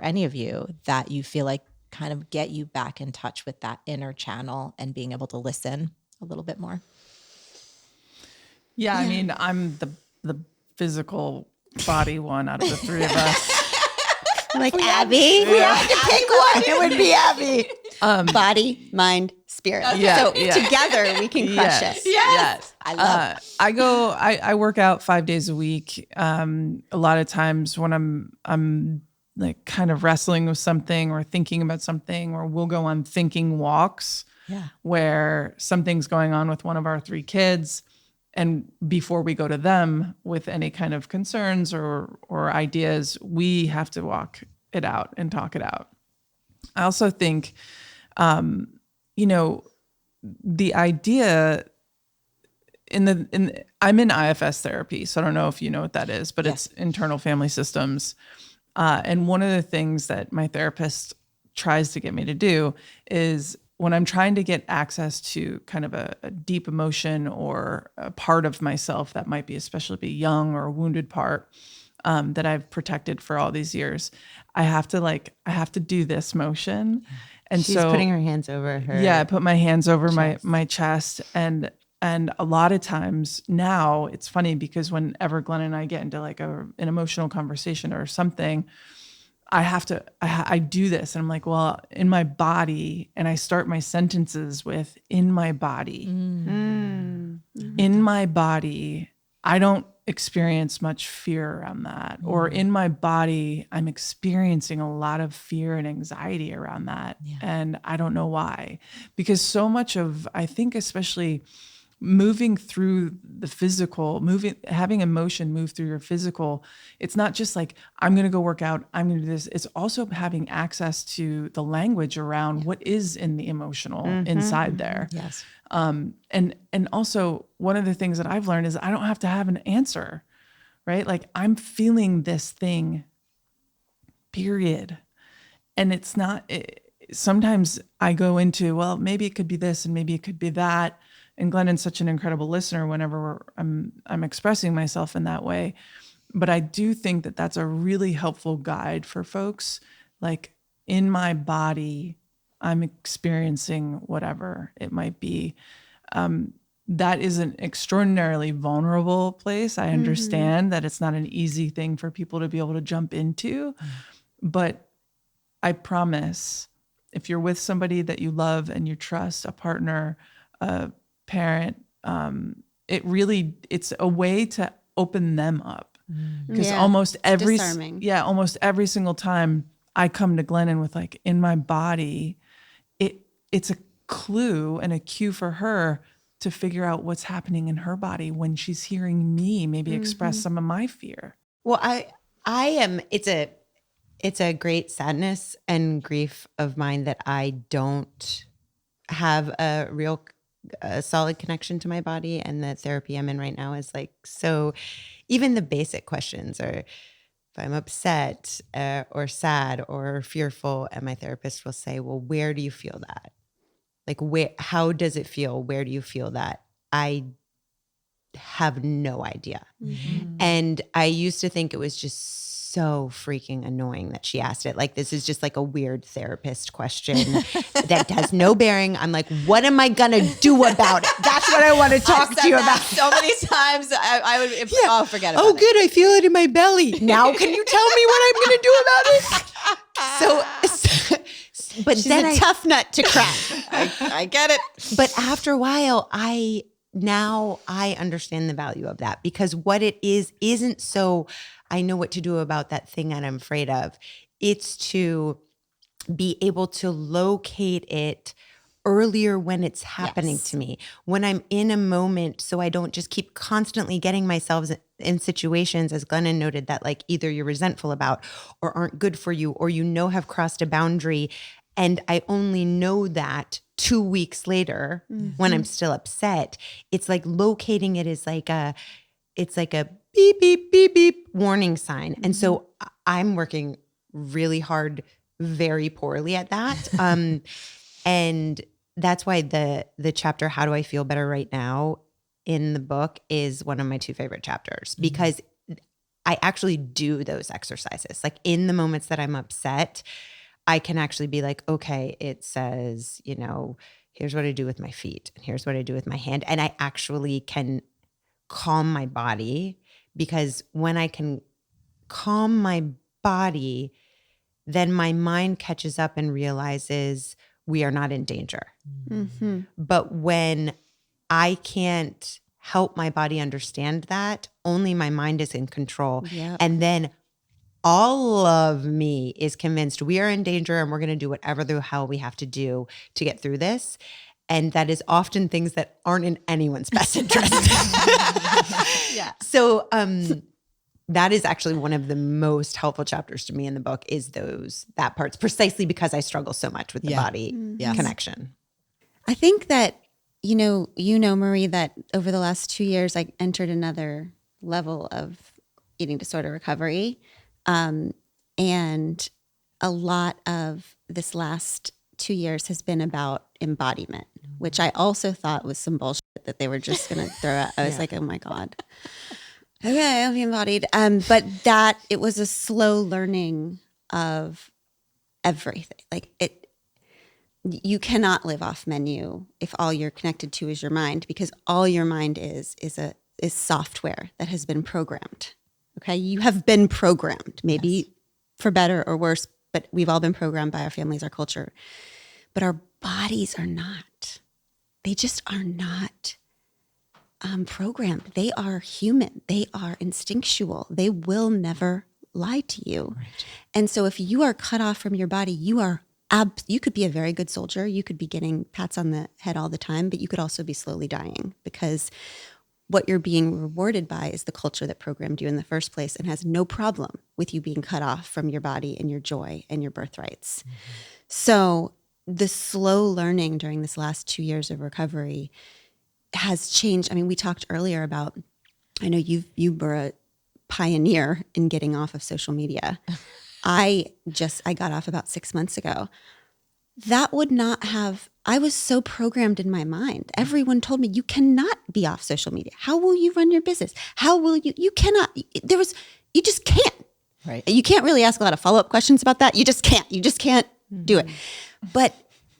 any of you that you feel like kind of get you back in touch with that inner channel and being able to listen a little bit more? Yeah. I mean, I'm the physical body one out of the three of us. Like Abby. We had to pick one. It would be Abby. Body, mind, spirit. So together we can crush it. Yes. I love it. I work out 5 days a week. A lot of times when I'm like kind of wrestling with something or thinking about something, or we'll go on thinking walks where something's going on with one of our 3 kids. And before we go to them with any kind of concerns or ideas, we have to walk it out and talk it out. I also think, the idea I'm in IFS therapy, so I don't know if you know what that is, but It's internal family systems. And one of the things that my therapist tries to get me to do is when I'm trying to get access to kind of a deep emotion or a part of myself that might be especially young or a wounded part that I've protected for all these years, I have to do this motion. And She's so putting her hands over her. Yeah, I put my hands over my chest. And a lot of times now it's funny because whenever Glenn and I get into like an emotional conversation or something, I do this and I'm like, well, in my body, and I start my sentences with in my body. In my body, I don't experience much fear around that. Or in my body, I'm experiencing a lot of fear and anxiety around that. Yeah. And I don't know why. Because so much of, I think especially moving through the physical, having emotion move through your physical, it's not just like, I'm going to go work out, I'm going to do this. It's also having access to the language around what is in the emotional inside there. Yes. And also one of the things that I've learned is I don't have to have an answer, right? Like I'm feeling this thing, period. And it's not, sometimes I go into, well, maybe it could be this and maybe it could be that. And Glennon's such an incredible listener whenever I'm expressing myself in that way. But I do think that that's a really helpful guide for folks. Like in my body, I'm experiencing whatever it might be. That is an extraordinarily vulnerable place. I understand that it's not an easy thing for people to be able to jump into. But I promise, if you're with somebody that you love and you trust, a partner, a parent, it's a way to open them up. Because almost every single time I come to Glennon with like in my body, it's a clue and a cue for her to figure out what's happening in her body when she's hearing me maybe express some of my fear. Well, I am, it's a great sadness and grief of mine that I don't have a real solid connection to my body, and the therapy I'm in right now is like, so even the basic questions are, if I'm upset or sad or fearful, and my therapist will say, well, where do you feel that? Like, how does it feel? Where do you feel that? I have no idea. And I used to think it was just so freaking annoying that she asked it. Like, this is just like a weird therapist question that has no bearing. I'm like, what am I going to do about it? That's what I want to talk to you about. So many times I would, forget about it. Oh, good. I feel it in my belly. Now, can you tell me what I'm going to do about it? But She's then a tough nut to crack. I get it. But after a while, I understand the value of that, because what it isn't so I know what to do about that thing that I'm afraid of. It's to be able to locate it earlier when it's happening to me, when I'm in a moment, so I don't just keep constantly getting myself in situations, as Glennon noted, that like either you're resentful about or aren't good for you, or have crossed a boundary. And I only know that 2 weeks later when I'm still upset. It's like locating it is like it's like a beep, beep, beep, beep warning sign. And so I'm working really hard, very poorly at that. And that's why the chapter, How Do I Feel Better Right Now, in the book is one of my 2 favorite chapters, because I actually do those exercises. Like in the moments that I'm upset, I can actually be like, okay, it says, here's what I do with my feet and here's what I do with my hand. And I actually can calm my body, because when I can calm my body, then my mind catches up and realizes we are not in danger. Mm-hmm. But when I can't help my body understand that, only my mind is in control. Yep. And then all of me is convinced we are in danger and we're going to do whatever the hell we have to do to get through this. And that is often things that aren't in anyone's best interest. Yeah. So that is actually one of the most helpful chapters to me in the book, is that part's precisely because I struggle so much with the body connection. I think that, Marie, that over the last 2 years, I entered another level of eating disorder recovery. And a lot of this last 2 years has been about embodiment, which I also thought was some bullshit that they were just going to throw out. I was like, oh my God. Okay, I'll be embodied. But that it was a slow learning of everything. Like you cannot live off menu if all you're connected to is your mind, because all your mind is software that has been programmed. Okay, you have been programmed, maybe for better or worse, but we've all been programmed by our families, our culture. But our bodies are not. They just are not programmed. They are human. They are instinctual. They will never lie to you. Right. And so if you are cut off from your body, you could be a very good soldier. You could be getting pats on the head all the time, but you could also be slowly dying, because what you're being rewarded by is the culture that programmed you in the first place and has no problem with you being cut off from your body and your joy and your birthrights. Mm-hmm. So the slow learning during this last 2 years of recovery has changed. I mean, we talked earlier about, I know you were a pioneer in getting off of social media. I got off about 6 months ago. That would not have, I was so programmed in my mind. Everyone told me, you cannot be off social media. How will you run your business? How will you cannot, you just can't. Right. You can't really ask a lot of follow-up questions about that. You just can't do it. But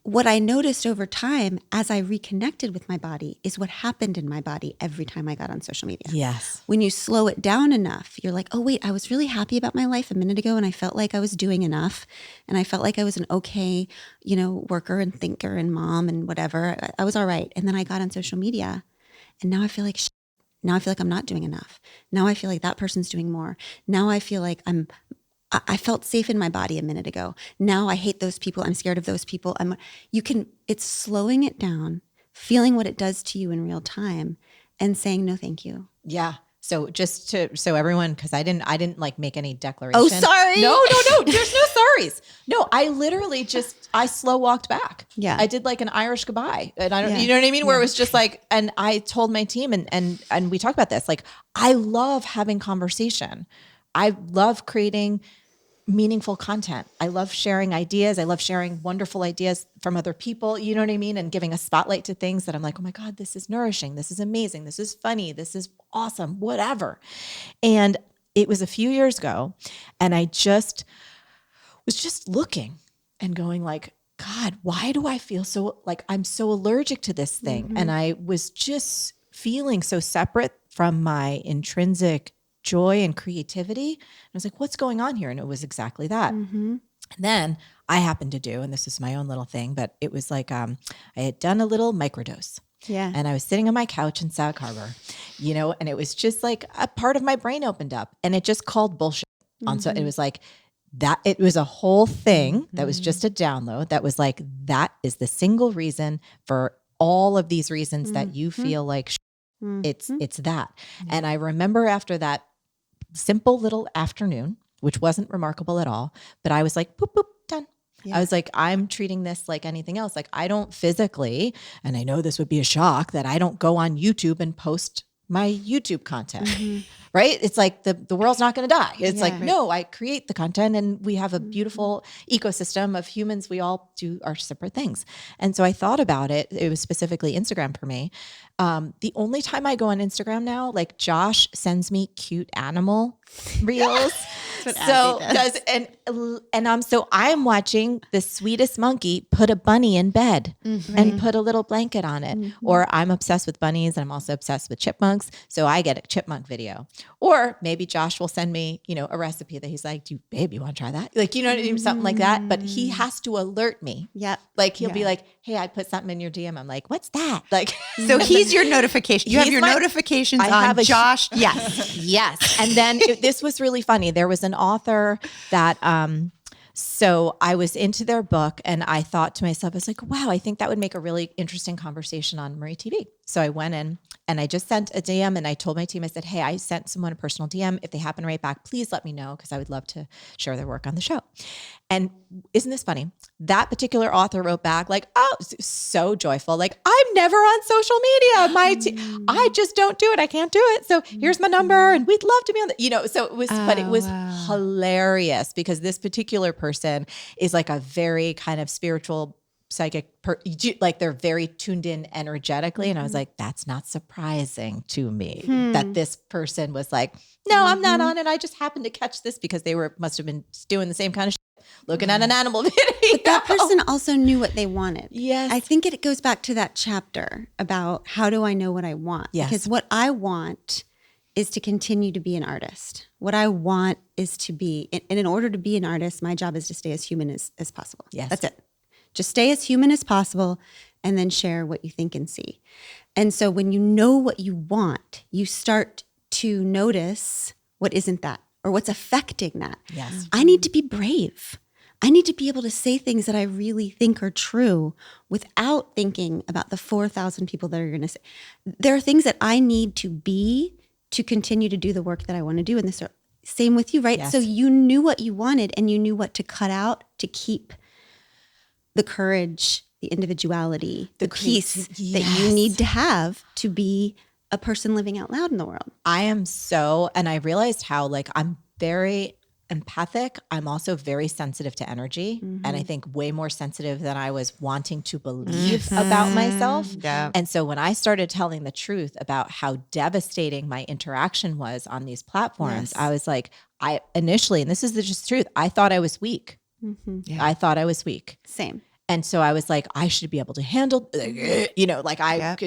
what I noticed over time as I reconnected with my body is what happened in my body every time I got on social media. Yes. When you slow it down enough, you're like, oh, wait, I was really happy about my life a minute ago, and I felt like I was doing enough, and I felt like I was an okay, worker and thinker and mom and whatever. I was all right. And then I got on social media, and now I feel like shit. Now I feel like I'm not doing enough. Now I feel like that person's doing more. Now I feel like I felt safe in my body a minute ago. Now I hate those people. I'm scared of those people. It's slowing it down, feeling what it does to you in real time, and saying, no, thank you. Yeah. So so everyone, because I didn't like make any declaration. Oh, sorry. No. There's no sorries. No, I literally I slow walked back. Yeah. I did like an Irish goodbye. And I don't, Yeah. you know what I mean? Where it was just like, and I told my team and we talked about this. Like, I love having conversation. I love creating meaningful content. I love sharing ideas. I love sharing wonderful ideas from other people, you know what I mean? And giving a spotlight to things that I'm like, oh my God, this is nourishing. This is amazing. This is funny. This is awesome, whatever. And it was a few years ago, and I just was just looking and going like, God, why do I feel so like I'm so allergic to this thing? And I was just feeling so separate from my intrinsic joy and creativity. I was like, what's going on here? And it was exactly that. And then I happened to do, and this is my own little thing, but it was like I had done a little microdose. Yeah. And I was sitting on my couch in Sag Harbor, you know, and it was just like a part of my brain opened up and it just called bullshit. So it was like that. It was a whole thing that was just a download that was like, that is the single reason for all of these reasons that you feel like it's that. And I remember after that simple little afternoon, which wasn't remarkable at all, but I was like, boop, boop, done. Yeah. I was like, I'm treating this like anything else. Like I don't physically, and I know this would be a shock, that I don't go on YouTube and post my YouTube content, right? It's like the world's not going to die. It's like, no, I create the content and we have a beautiful ecosystem of humans. We all do our separate things. And so I thought about it. It was specifically Instagram for me. The only time I go on Instagram now, like Josh sends me cute animal reels. So does, so I'm watching the sweetest monkey put a bunny in bed and put a little blanket on it. Or I'm obsessed with bunnies and I'm also obsessed with chipmunks. So I get a chipmunk video. Or maybe Josh will send me, you know, a recipe that he's like, babe, you want to try that? Like, you know, something like that. But he has to alert me. Yeah. Like he'll be like, hey, I put something in your DM. I'm like, what's that? Like, so he's your notification. You have your notifications on Josh. Yes. Yes. And then this was really funny. There was an author that, so I was into their book and I thought to myself, I was like, wow, I think that would make a really interesting conversation on Marie TV. So I went in and I just sent a DM and I told my team, I said, hey, I sent someone a personal DM. If they happen to write back, please let me know because I would love to share their work on the show. And isn't this funny? That particular author wrote back like, oh, so joyful. Like, I'm never on social media. I just don't do it. I can't do it. So here's my number and we'd love to be on the, you know, so it was, but it was hilarious because this particular person is like a very kind of spiritual psychic, like they're very tuned in energetically. And I was like, that's not surprising to me that this person was like, no, I'm not on it. I just happened to catch this because they must have been doing the same kind of shit, looking at an animal video. But that person also knew what they wanted. Yes. I think it goes back to that chapter about how do I know what I want? Yes. Because what I want is to continue to be an artist. What I want is to be, and in order to be an artist, my job is to stay as human as possible. Yes. That's it. Just stay as human as possible and then share what you think and see. And so when you know what you want, you start to notice what isn't that or what's affecting that. Yes. I need to be brave. I need to be able to say things that I really think are true without thinking about the 4,000 people that are going to say. There are things that I need to be to continue to do the work that I want to do. And this are same with you, right? Yes. So you knew what you wanted and you knew what to cut out to keep the courage, the individuality, the peace that you need to have to be a person living out loud in the world. I am so, and I realized how like I'm very empathic. I'm also very sensitive to energy. And I think way more sensitive than I was wanting to believe about myself. Yeah. And so when I started telling the truth about how devastating my interaction was on these platforms, I was like, I initially, and this is the just truth, I thought I was weak. Yeah. I thought I was weak. Same. And so I was like, I should be able to handle, you know, like I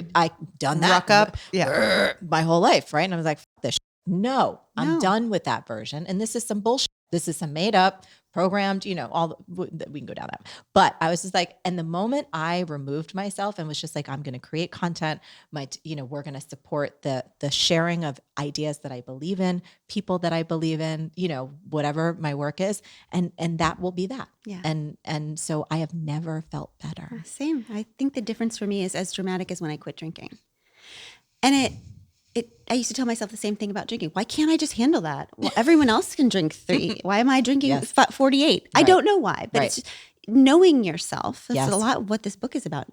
done that Rock up. Yeah. my whole life. Right. And I was like, fuck this. No, I'm done with that version. And this is some bullshit. This is some made up, programmed, you know, we can go down that. But I was just like, and the moment I removed myself and was just like, I'm going to create content, we're going to support the sharing of ideas that I believe in, people that I believe in, you know, whatever my work is. And that will be that. Yeah. And so I have never felt better. Same. I think the difference for me is as dramatic as when I quit drinking. And I used to tell myself the same thing about drinking. Why can't I just handle that? Well, everyone else can drink 3. Why am I drinking 48? Right. I don't know why, but it's just knowing yourself. That's a lot of what this book is about.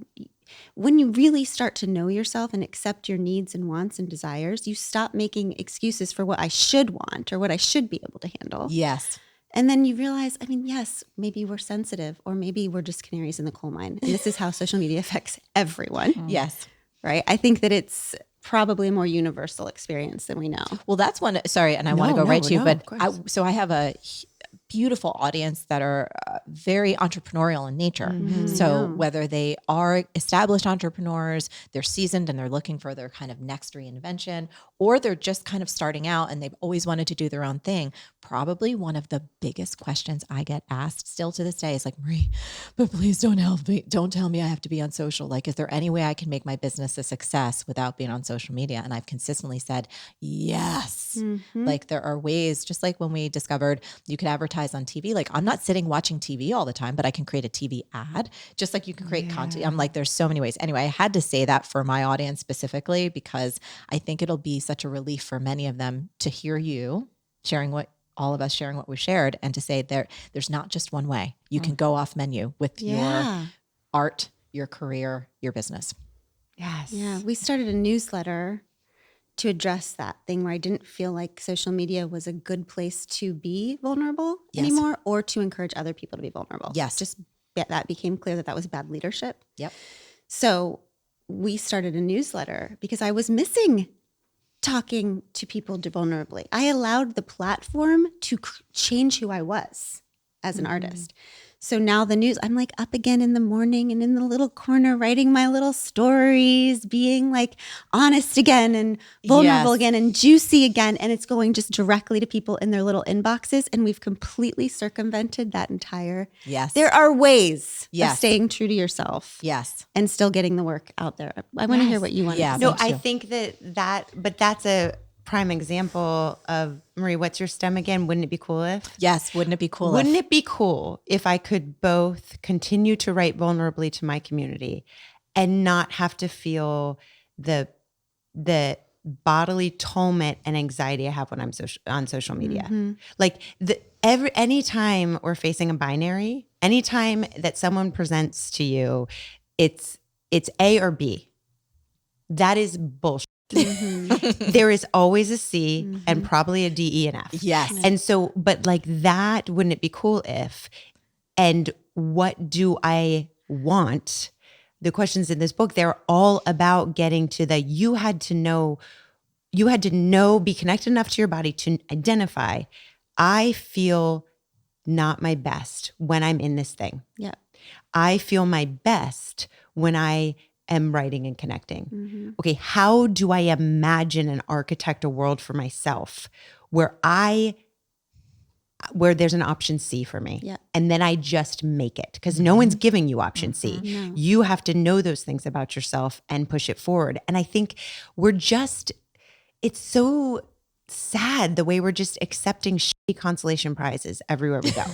When you really start to know yourself and accept your needs and wants and desires, you stop making excuses for what I should want or what I should be able to handle. Yes. And then you realize, I mean, yes, maybe we're sensitive or maybe we're just canaries in the coal mine. And this is how social media affects everyone. Yes. Right? I think that it's probably a more universal experience than we know. Well, that's one. Sorry, and I want to go right to you, no, but of course. so I have a beautiful audience that are very entrepreneurial in nature. So whether they are established entrepreneurs, they're seasoned and they're looking for their kind of next reinvention, or they're just kind of starting out and they've always wanted to do their own thing. Probably one of the biggest questions I get asked still to this day is like, Marie, but please don't help me. Don't tell me I have to be on social. Like, is there any way I can make my business a success without being on social media? And I've consistently said, yes. Like there are ways, just like when we discovered you could advertise on TV. Like I'm not sitting watching TV all the time, but I can create a TV ad, just like you can create content. I'm like, there's so many ways. Anyway, I had to say that for my audience specifically, because I think it'll be such a relief for many of them to hear you sharing what all of us sharing what we shared, and to say there's not just one way. You can go off menu with your art, your career, your business. Yes. Yeah, we started a newsletter to address that thing where I didn't feel like social media was a good place to be vulnerable anymore, or to encourage other people to be vulnerable. Yes. Just that became clear that was bad leadership. Yep. So we started a newsletter because I was missing talking to people vulnerably. I allowed the platform to change who I was as an artist. So now the news, I'm like up again in the morning and in the little corner writing my little stories, being like honest again and vulnerable again and juicy again. And it's going just directly to people in their little inboxes. And we've completely circumvented that entire. Yes. There are ways of Yes. staying true to yourself. Yes. And still getting the work out there. I want to hear what you want Yeah. to say. No, Me I too. think but that's a prime example of, Marie, what's your STEM again? Wouldn't it be cool if? Yes. Wouldn't it be cool? Wouldn't it be cool if I could both continue to write vulnerably to my community and not have to feel the bodily torment and anxiety I have when I'm on social media? Like anytime we're facing a binary, anytime that someone presents to you, it's A or B. That is bullshit. There is always a C and probably a D, E, and F. Yes. And so, but like that, wouldn't it be cool if, and what do I want? The questions in this book, they're all about getting to you had to know, be connected enough to your body to identify, I feel not my best when I'm in this thing. Yeah. I feel my best when I am writing and connecting. Okay, how do I imagine and architect a world for myself where there's an option C for me? Yeah. And then I just make it, because no one's giving you option C. No. You have to know those things about yourself and push it forward. And I think it's so sad the way we're just accepting shitty consolation prizes everywhere we go.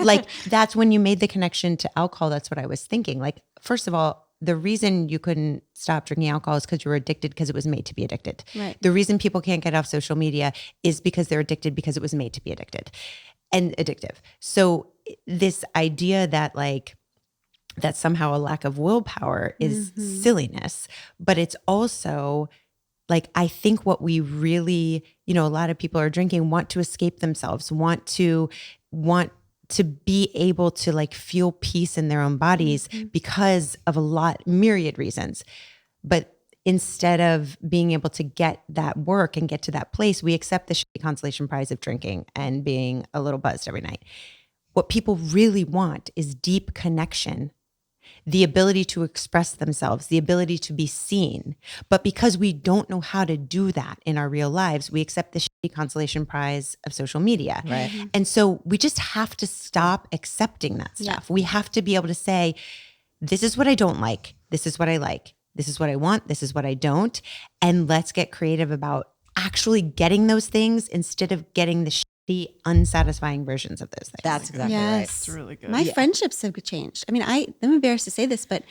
Like that's when you made the connection to alcohol. That's what I was thinking. Like, first of all, the reason you couldn't stop drinking alcohol is because you were addicted, because it was made to be addicted. Right. The reason people can't get off social media is because they're addicted, because it was made to be addicted and addictive. So this idea that that somehow a lack of willpower is silliness, but it's also like, I think what we really, a lot of people are drinking, want to escape themselves, want to be able to feel peace in their own bodies because of myriad reasons. But instead of being able to get that work and get to that place, we accept the shitty consolation prize of drinking and being a little buzzed every night. What people really want is deep connection, the ability to express themselves, the ability to be seen. But because we don't know how to do that in our real lives, we accept the shitty consolation prize of social media. Right. And so we just have to stop accepting that stuff. Yeah. We have to be able to say, this is what I don't like. This is what I like. This is what I want. This is what I don't. And let's get creative about actually getting those things instead of getting the shitty, unsatisfying versions of those things. That's exactly Yes. right. It's really good. My friendships have changed. I mean, I'm embarrassed to say this, but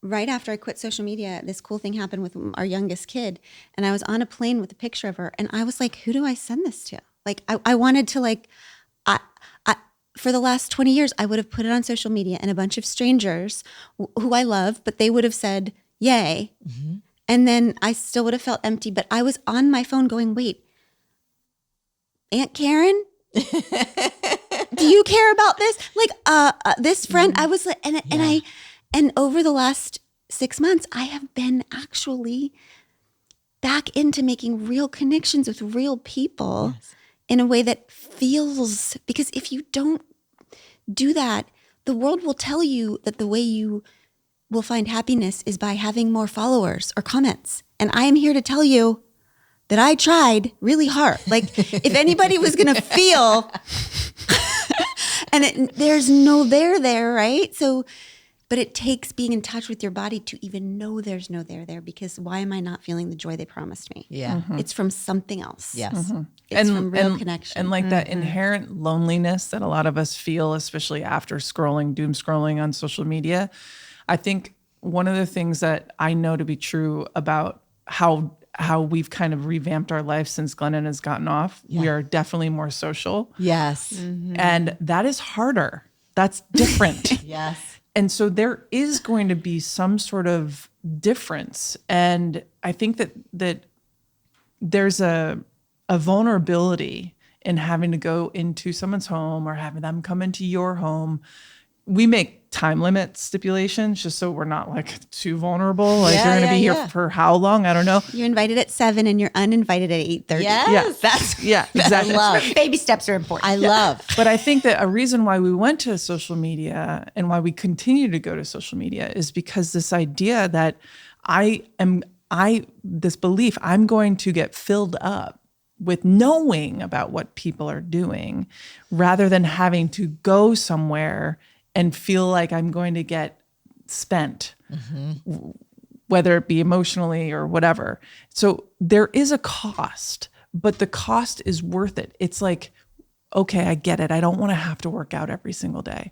right after I quit social media, this cool thing happened with our youngest kid. And I was on a plane with a picture of her. And I was like, who do I send this to? Like, I wanted to for the last 20 years, I would have put it on social media and a bunch of strangers who I love, but they would have said, yay. And then I still would have felt empty. But I was on my phone going, wait, Aunt Karen? Do you care about this? This friend, I was like, and over the last 6 months, I have been actually back into making real connections with real people in a way that feels, because if you don't do that, the world will tell you that the way you will find happiness is by having more followers or comments. And I am here to tell you that I tried really hard. Like if anybody was going to feel, and there's no there, right? So, but it takes being in touch with your body to even know there's no there, because why am I not feeling the joy they promised me? Yeah. It's from something else. Yes. It's from real connection. And like that inherent loneliness that a lot of us feel, especially after doom scrolling on social media. I think one of the things that I know to be true about how we've kind of revamped our life since Glennon has gotten off, we are definitely more social. Yes. And that is harder. That's different. Yes. And so there is going to be some sort of difference. And I think that there's a vulnerability in having to go into someone's home or having them come into your home. We make time limit stipulations just so we're not like too vulnerable. Like you're going to be here for how long? I don't know. You're invited at 7 and you're uninvited at 8:30. Yes. Exactly. I love. Baby steps are important. I love. But I think that a reason why we went to social media and why we continue to go to social media is because this idea that this belief I'm going to get filled up with knowing about what people are doing rather than having to go somewhere and feel like I'm going to get spent, whether it be emotionally or whatever. So there is a cost, but the cost is worth it. It's like, okay, I get it. I don't want to have to work out every single day.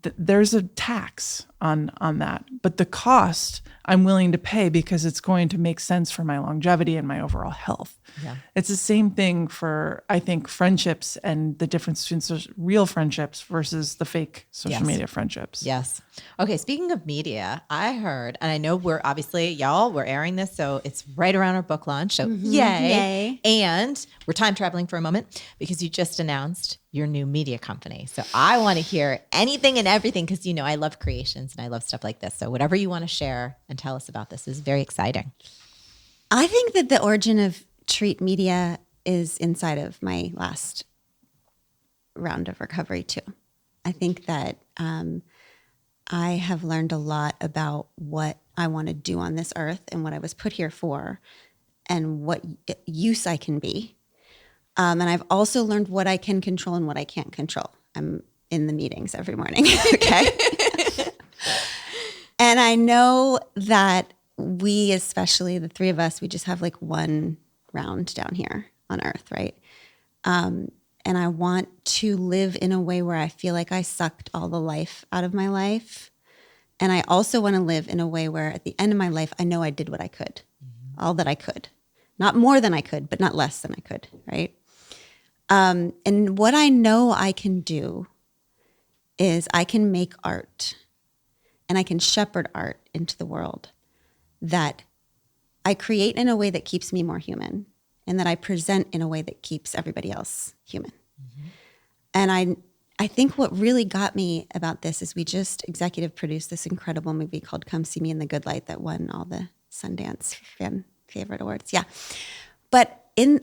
There's a tax on that, but the cost I'm willing to pay because it's going to make sense for my longevity and my overall health. Yeah. It's the same thing for, I think, friendships and the difference between real friendships versus the fake social media friendships. Yes. Okay. Speaking of media, I heard, and I know we're airing this, so it's right around our book launch. So yay. And we're time traveling for a moment because you just announced your new media company. So I want to hear anything and everything because, I love creations and I love stuff like this. So whatever you want to share and tell us about this is very exciting. I think that the origin of Treat Media is inside of my last round of recovery too. I think that I have learned a lot about what I want to do on this earth and what I was put here for and what use I can be. And I've also learned what I can control and what I can't control. I'm in the meetings every morning. Okay. And I know that we, especially the three of us, we just have like one round down here on earth, right? And I want to live in a way where I feel like I sucked all the life out of my life. And I also want to live in a way where at the end of my life, I know I did what I could, all that I could. Not more than I could, but not less than I could, right? And what I know I can do is I can make art and I can shepherd art into the world that I create in a way that keeps me more human and that I present in a way that keeps everybody else human. And I think what really got me about this is we just executive produced this incredible movie called Come See Me in the Good Light that won all the Sundance fan favorite awards. Yeah. But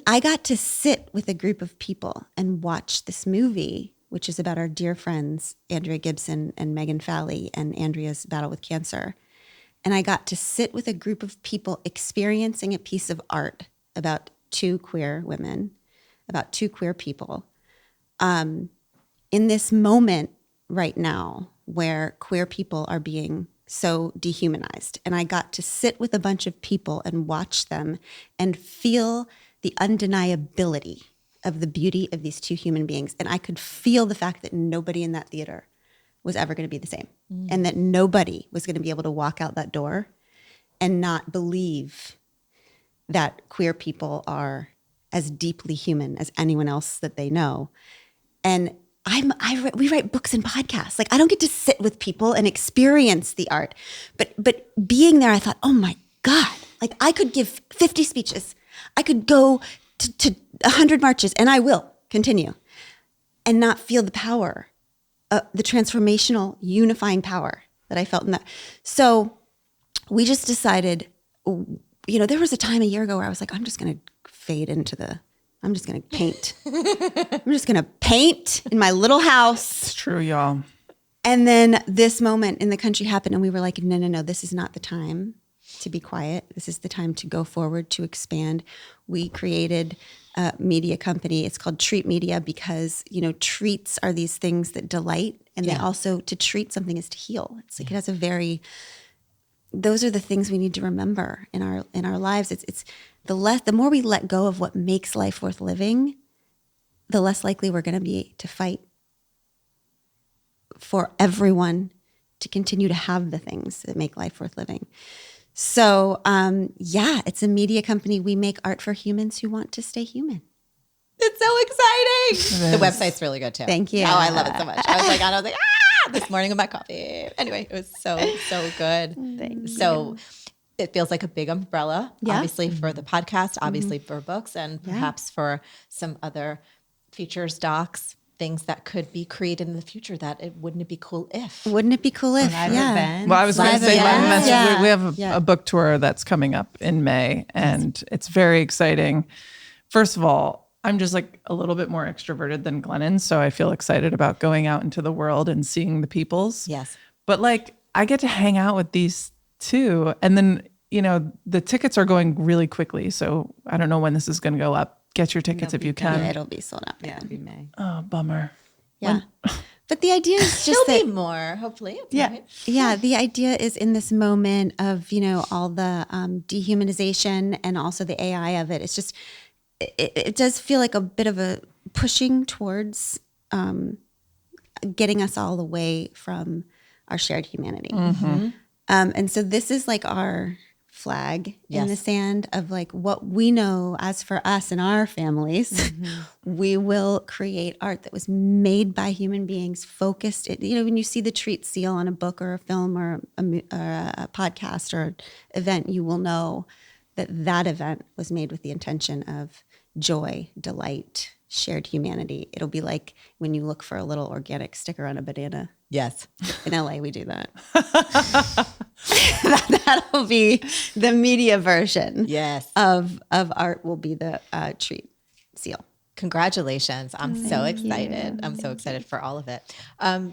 I got to sit with a group of people and watch this movie, which is about our dear friends, Andrea Gibson and Megan Falley and Andrea's battle with cancer. And I got to sit with a group of people experiencing a piece of art about two queer women, about two queer people, in this moment right now where queer people are being so dehumanized. And I got to sit with a bunch of people and watch them and feel the undeniability of the beauty of these two human beings. And I could feel the fact that nobody in that theater was ever going to be the same. And that nobody was going to be able to walk out that door and not believe that queer people are as deeply human as anyone else that they know. And we write books and podcasts. Like I don't get to sit with people and experience the art, but being there, I thought, oh my God, like I could give 50 speeches. I could go to 100 marches, and I will continue, and not feel the power, the transformational, unifying power that I felt in that. So we just decided there was a time a year ago where I was like, I'm just going to I'm just going to paint. I'm just going to paint in my little house. It's true, y'all. And then this moment in the country happened and we were like, no, this is not the time to be quiet. This is the time to go forward, to expand. We created a media company. It's called Treat Media because, treats are these things that delight. And they also, to treat something is to heal. It's like, it has those are the things we need to remember in our lives. It's the more we let go of what makes life worth living, the less likely we're going to be to fight for everyone to continue to have the things that make life worth living. So, it's a media company. We make art for humans who want to stay human. It's so exciting. The website's really good too. Thank you. Oh, I love it so much. I was like, this morning with my coffee. Anyway, it was so good. Thank so it feels like a big umbrella, Yeah. obviously for the podcast, obviously for books, and perhaps for some other features, docs, things that could be created in the future wouldn't it be cool if? Wouldn't it be cool if? Live events. Well, I was going to Live say, events. we have Yeah. a book tour that's coming up in May, and it's very exciting. First of all, I'm just like a little bit more extroverted than Glennon, so I feel excited about going out into the world and seeing the peoples. Yes. But like, I get to hang out with these two, and then the tickets are going really quickly. So I don't know when this is going to go up. Get your tickets if you can. Yeah, it'll be sold out. Yeah, it'd be May. Oh, bummer. Yeah. But the idea is just There'll that, be more, hopefully. Yeah. yeah, the idea is in this moment of, all the dehumanization and also the AI of it. It's just, it does feel like a bit of a pushing towards getting us all away from our shared humanity. And so this is like our flag in the sand of like what we know as for us and our families. We will create art that was made by human beings, focused. When you see the treat seal on a book or a film or a podcast or event, you will know that event was made with the intention of joy, delight, shared humanity. It'll be like when you look for a little organic sticker on a banana. Yes. In LA, we do that. That'll be the media version. Yes. Of art will be the treat seal. Congratulations. I'm so excited. I'm so excited for all of it.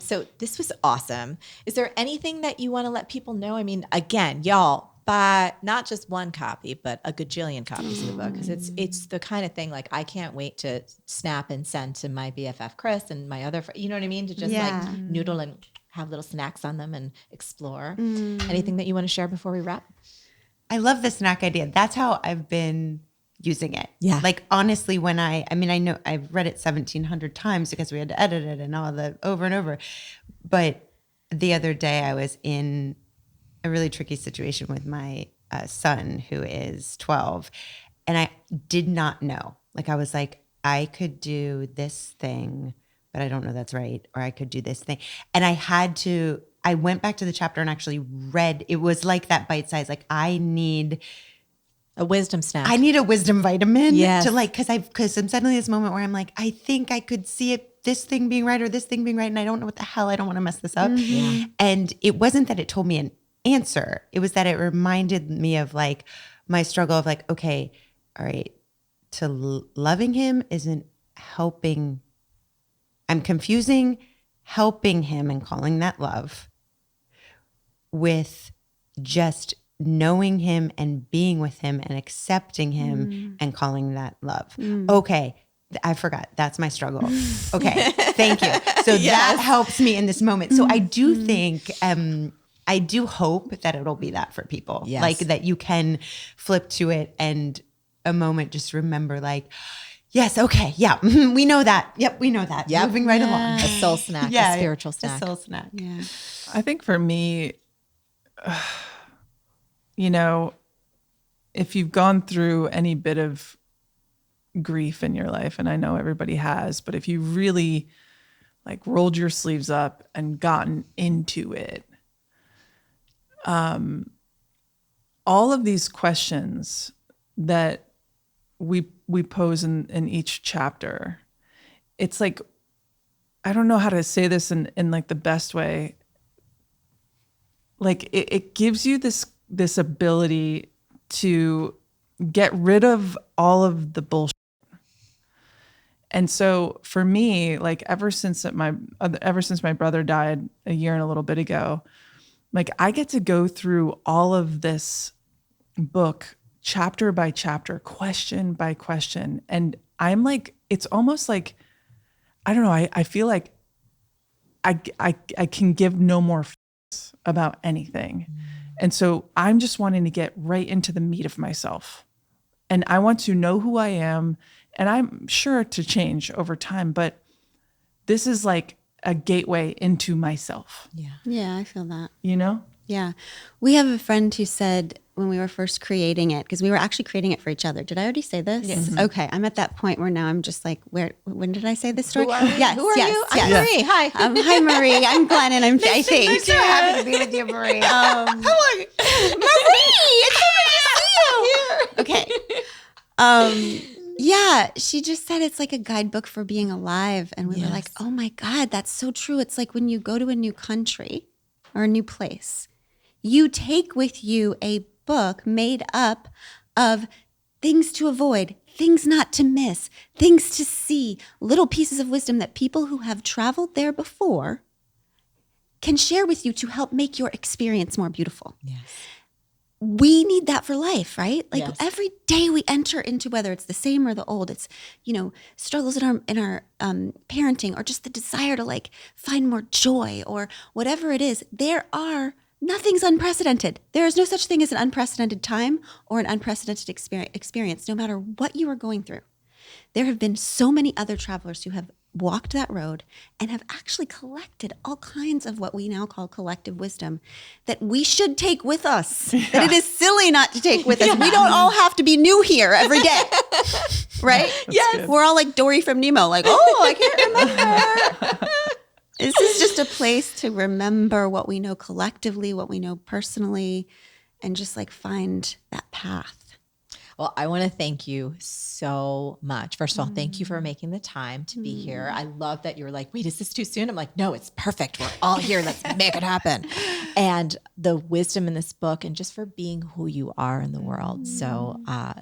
So this was awesome. Is there anything that you want to let people know? I mean, again, y'all, buy not just one copy, but a gajillion copies of the book, because it's the kind of thing like I can't wait to snap and send to my BFF Chris and my other you know what I mean? To just like noodle and have little snacks on them and explore. Anything that you want to share before we wrap? I love the snack idea. That's how I've been using it. Yeah. Like honestly, when I know I've read it 1,700 times because we had to edit it and all the over and over. But the other day I was in a really tricky situation with my son who is 12. And I did not know. Like I was like, I could do this thing, but I don't know that's right. Or I could do this thing. And I went back to the chapter and actually read. It was like that bite size. Like I need a wisdom snack. I need a wisdom vitamin Yes. to like, because I'm suddenly this moment where I'm like, I think I could see it, this thing being right or this thing being right. And I don't know what the hell, I don't want to mess this up. And it wasn't that it told me an answer. It was that it reminded me of like my struggle of like, okay, all right, loving him isn't helping. I'm confusing helping him and calling that love with just knowing him and being with him and accepting him and calling that love. Okay. I forgot. That's my struggle. Okay. Thank you. So that helps me in this moment. So I do think, I do hope that it'll be that for people. Yes. Like that you can flip to it and a moment just remember like, yes, okay, yeah, we know that. Yep, we know that. Yep. Moving right along. A soul snack, a spiritual snack. A soul snack. Yeah. I think for me, if you've gone through any bit of grief in your life, and I know everybody has, but if you really like rolled your sleeves up and gotten into it, all of these questions that we pose in each chapter, it's like, I don't know how to say this in like the best way. Like it gives you this ability to get rid of all of the bullshit. And so for me, like ever since my brother died a year and a little bit ago, like I get to go through all of this book chapter by chapter, question by question. And I'm like, it's almost like, I don't know, I feel like I can give no more f***s about anything. And so I'm just wanting to get right into the meat of myself. And I want to know who I am. And I'm sure to change over time, but this is like a gateway into myself. Yeah. Yeah, I feel that. You know? Yeah. We have a friend who said when we were first creating it, because we were actually creating it for each other. Did I already say this? Yes. Okay. I'm at that point where now I'm just like, when did I say this story? Who are we? Yes, Who are yes, you? yes. I'm Marie. Hi. Hi, Marie. I'm Glennon. I think. So happy to be with you, Marie. Marie, it's so good to see you. Okay. Yeah, she just said it's like a guidebook for being alive. And we were like, oh my God, that's so true. It's like when you go to a new country or a new place, you take with you a book made up of things to avoid, things not to miss, things to see, little pieces of wisdom that people who have traveled there before can share with you to help make your experience more beautiful. Yes. We need that for life, right? Like Yes. every day we enter into, whether it's the same or the old, it's, struggles in our parenting, or just the desire to like find more joy or whatever it is. Nothing's unprecedented. There is no such thing as an unprecedented time or an unprecedented experience, no matter what you are going through. There have been so many other travelers who have walked that road and have actually collected all kinds of what we now call collective wisdom that we should take with us. That it is silly not to take with us. We don't all have to be new here every day. Right? Yes. We're all like Dory from Nemo, like, oh, I can't remember. This is just a place to remember what we know collectively, what we know personally, and just like find that path. Well, I want to thank you so much. First of all, thank you for making the time to be here. I love that you were like, wait, is this too soon? I'm like, no, it's perfect. We're all here. Let's make it happen. And the wisdom in this book, and just for being who you are in the world. So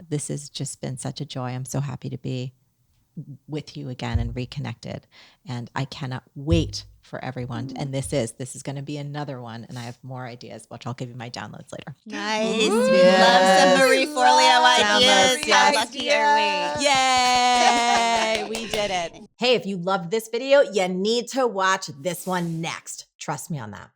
this has just been such a joy. I'm so happy to be with you again and reconnected. And I cannot wait for everyone. And this is going to be another one. And I have more ideas, which I'll give you my downloads later. Nice. We love some Marie Forleo ideas. Yes. How lucky are we? Yay! We did it. Hey, if you loved this video, you need to watch this one next. Trust me on that.